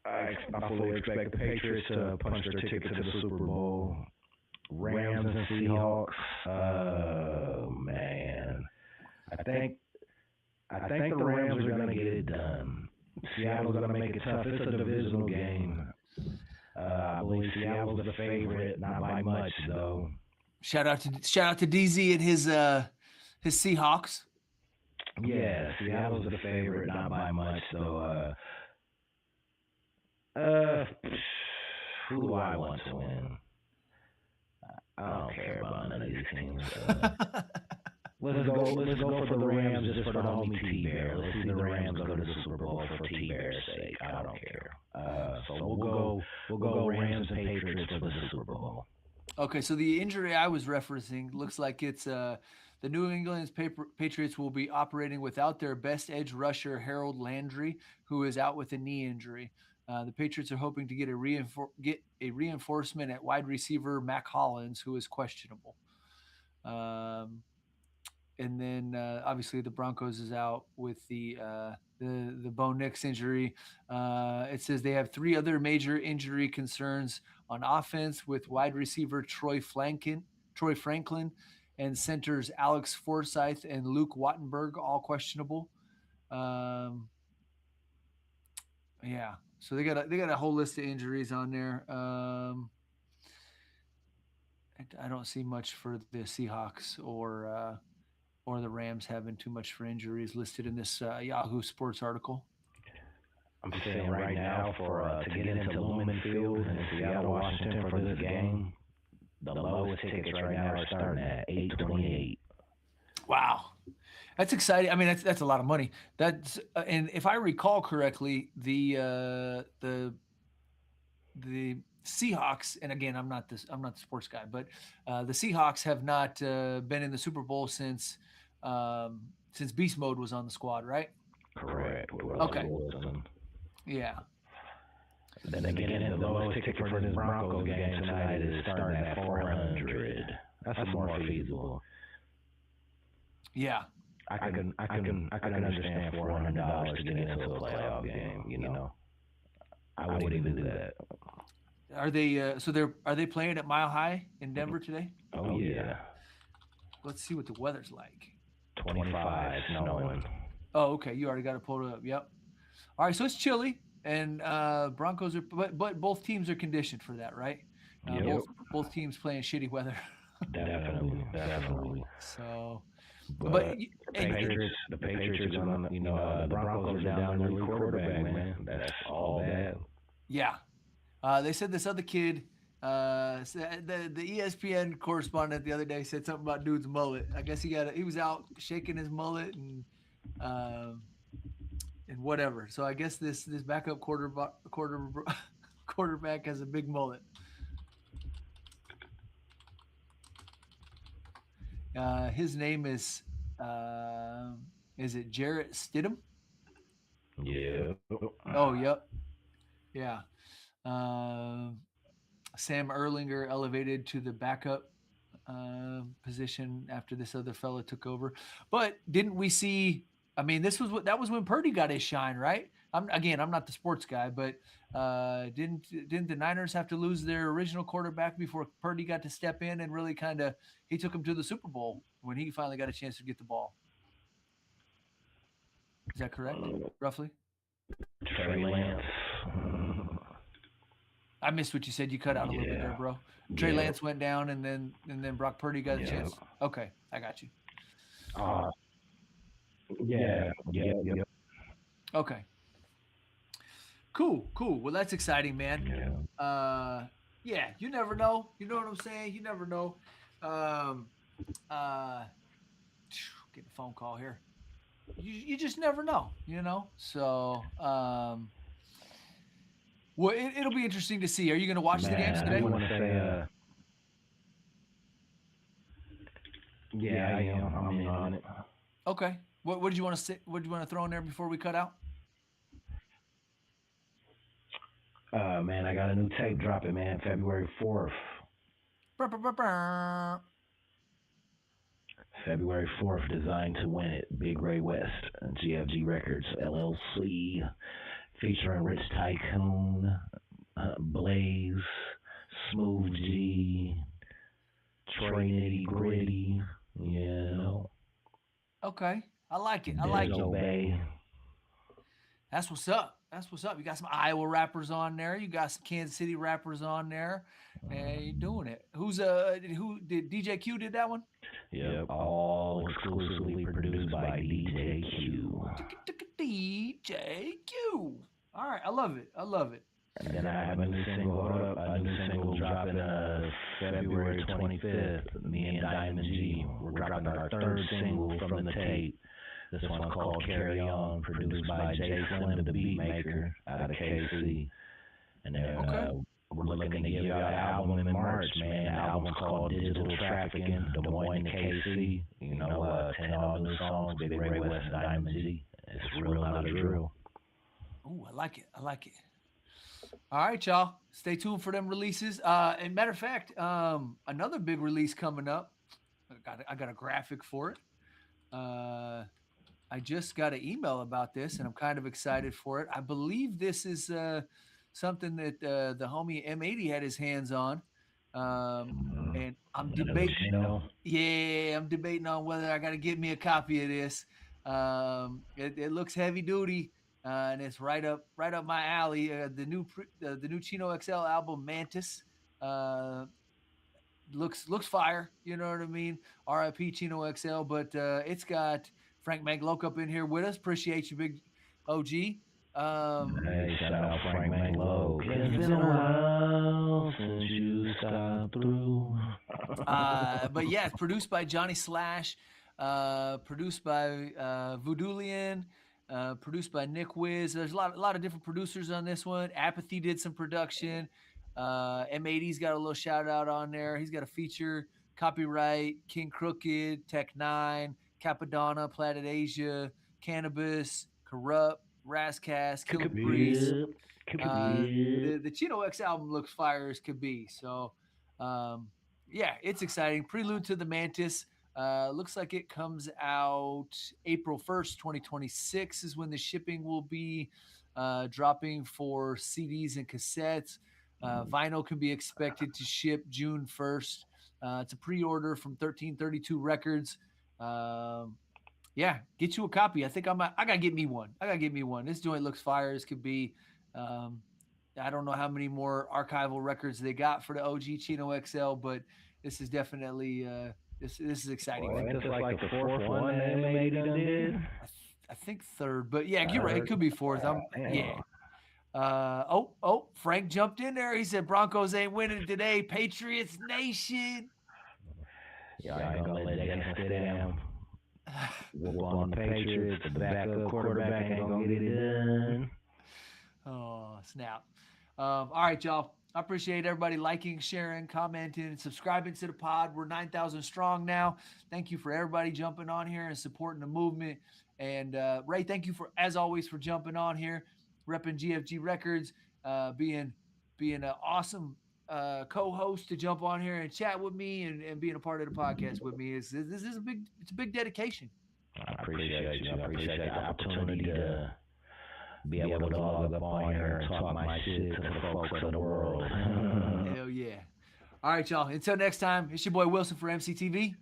I fully expect the Patriots to punch their ticket to the Super Bowl. Rams and Seahawks. Oh man, I think the Rams are gonna get it done. Seattle's gonna make it tough. It's a divisional game. I believe Seattle's the favorite, not by much though. Shout out to DZ and his Seahawks. Yeah, Seattle's the favorite, not by much though. Who do I want to win? I don't care about none of these teams. Let's go for the Rams just for the homie T-Bear. Let's see the Rams go to the Super Bowl for T-Bear's sake. I don't care. So we'll go Rams and Patriots for the Super Bowl. Okay, so the injury I was referencing looks like it's the New England Patriots will be operating without their best edge rusher Harold Landry, who is out with a knee injury. The Patriots are hoping to get a reinforcement at wide receiver Mac Hollins, who is questionable. And then obviously the Broncos is out with the Bo Nix injury. It says they have 3 other major injury concerns on offense with wide receiver Troy Franklin, and centers Alex Forsyth and Luke Wattenberg, all questionable. Yeah. So they got a whole list of injuries on there. I don't see much for the Seahawks or the Rams having too much for injuries listed in this Yahoo Sports article. I'm saying right now for to get into Lumen Field in Seattle, Washington for this game, the lowest tickets right now are starting at $828. Wow. That's exciting. I mean, that's a lot of money. That's and if I recall correctly, the Seahawks, and again, I'm not the sports guy, but the Seahawks have not been in the Super Bowl since Beast Mode was on the squad, right? Correct. Okay. Yeah. Then again, the lowest ticket for this Broncos game tonight is starting at $400. That's more feasible. Yeah. I can understand $400 to get into a playoff game. I wouldn't even do that. Are they? Are they playing at Mile High in Denver today? Oh yeah. Let's see what the weather's like. 25, snowing. Oh, okay. You already got it pulled up. Yep. All right. So it's chilly, and Broncos are, but both teams are conditioned for that, right? Yep. Both teams playing shitty weather. Definitely. So. But the Patriots on the Broncos are down their lead quarterback, man. That's all bad. Yeah. They said this other kid, the ESPN correspondent the other day said something about dude's mullet. I guess he was out shaking his mullet and whatever. So I guess this backup quarterback has a big mullet. His name is it Jarrett Stidham? Yeah. Oh, yep. Yeah. Sam Erlinger elevated to the backup position after this other fella took over. But didn't we see? I mean, that was when Purdy got his shine, right? I'm not the sports guy, but didn't the Niners have to lose their original quarterback before Purdy got to step in and really kind of he took him to the Super Bowl when he finally got a chance to get the ball? Is that correct, roughly? Trey Lance. I missed what you said. You cut out a little bit there, bro. Trey Lance went down, and then Brock Purdy got a chance. Okay, I got you. Yeah. Okay. Cool. Well, that's exciting, man. Yeah, you never know. You know what I'm saying? You never know. Getting a phone call here. You just never know, you know? So, well, it'll be interesting to see. Are you going to watch the games today? I want to say, yeah, I am. I'm in on it. Okay. What did you want to say? What did you want to throw in there before we cut out? Man, I got a new tape dropping, man, February 4th. February 4th, designed to win it. Bigg Ray West, GFG Records, LLC, featuring Rich Tycoon, Blaze, Smooth G, Trey Nitty Gritty, you know. Okay, I like it. Bay. That's what's up. You got some Iowa rappers on there. You got some Kansas City rappers on there. And you're doing it. Who did DJ Q did that one? Yep, all exclusively produced by DJ Q. DJ Q. All right, I love it. And then I have a new single dropping February 25th. Me and Diamond G. We're dropping our third single from the tape. This one's called Carry On, produced by J Slim, the beat maker out of KC. And then we're looking to give y'all an album in March, man. The album's called Digital Trafficking, Des Moines to KC. You know, 10 all new songs, Bigg Ray West and Diamond G. It's real, not a drill. Ooh, I like it. All right, y'all. Stay tuned for them releases. And matter of fact, another big release coming up. I got a graphic for it. I just got an email about this, and I'm kind of excited for it. I believe this is something that the homie M80 had his hands on. And I'm debating. Yeah, I'm debating on whether I got to get me a copy of this. It looks heavy duty, and it's right up my alley. The new Chino XL album, Mantis, looks fire. You know what I mean? R.I.P. Chino XL, but it's got Frank Magloke up in here with us. Appreciate you, big OG. Hey, shout out Frank Magloke. It's been a while since you stopped through. But yeah, it's produced by Johnny Slash, produced by Voodoolian, produced by Nick Wiz. There's a lot of different producers on this one. Apathy did some production. M80's got a little shout out on there. He's got a feature, copyright, King Crooked, Tech Nine, Capadonna, Planet Asia, Cannabis, Corrupt, Rascast, Killer Breeze. The Chino X album looks fire as could be. So, yeah, it's exciting. Prelude to the Mantis. Looks like it comes out April 1st, 2026 is when the shipping will be dropping for CDs and cassettes. Vinyl can be expected to ship June 1st. It's a pre-order from 1332 Records. Yeah, get you a copy. I think I gotta get me one. This joint looks fire as could be. I don't know how many more archival records they got for the OG Chino XL, but this is definitely this is exciting. Boy, it's like the fourth one that M80 done did. I think third, but yeah, you're right. It could be fourth. Frank jumped in there. He said Broncos ain't winning today. Patriots Nation. Yeah, I ain't gonna let that stay down. Whoop on the Patriots. The backup quarterback ain't gonna get it done. Oh, snap. All right, y'all. I appreciate everybody liking, sharing, commenting, subscribing to the pod. We're 9,000 strong now. Thank you for everybody jumping on here and supporting the movement. And Ray, thank you as always for jumping on here, repping GFG Records, being an awesome co-host to jump on here and chat with me and being a part of the podcast with me. This is a big dedication. I appreciate you. I appreciate the opportunity to be able to log up on here and talk my shit to the folks of the world. Hell yeah. All right, y'all. Until next time, it's your boy Wilson for EmceeTV.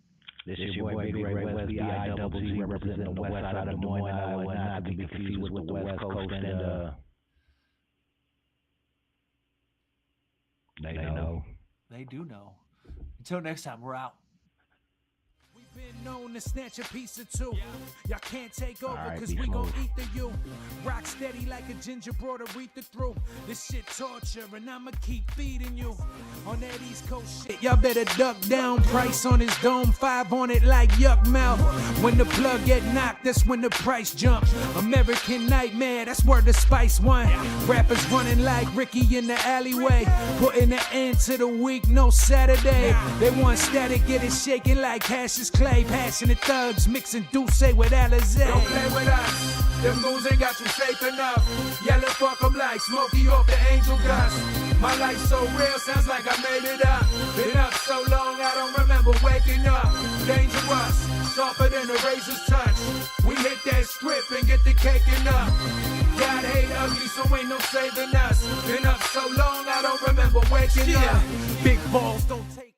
This is your boy Bigg Ray West, B-I-double-G, representing the west side of Des Moines, Iowa, not to be confused with the West Coast, and they know. They do know. Until next time, we're out. Been known to snatch a piece or two. Y'all can't take over cause we gon' eat the you. Rock steady like a ginger brought Aretha through. This shit torture and I'ma keep feeding you. On that East Coast shit, y'all better duck down. Price on his dome, 5 on it like yuck mouth. When the plug get knocked, that's when the price jump. American Nightmare, that's where the Spice won. Rappers running like Ricky in the alleyway. Putting an end to the week, no Saturday. They want static, get it shaking like Cassius Clay. Passionate thugs mixing Douce with Alizé. Don't play with us, them goons ain't got you safe enough. Yelling fuck 'em like Smokey off the Angel Dust. My life so real, sounds like I made it up. Been up so long, I don't remember waking up. Dangerous, sharper than a razor's touch. We hit that script and get the cake up. God hate ugly, so ain't no saving us. Been up so long, I don't remember waking up. Big balls don't take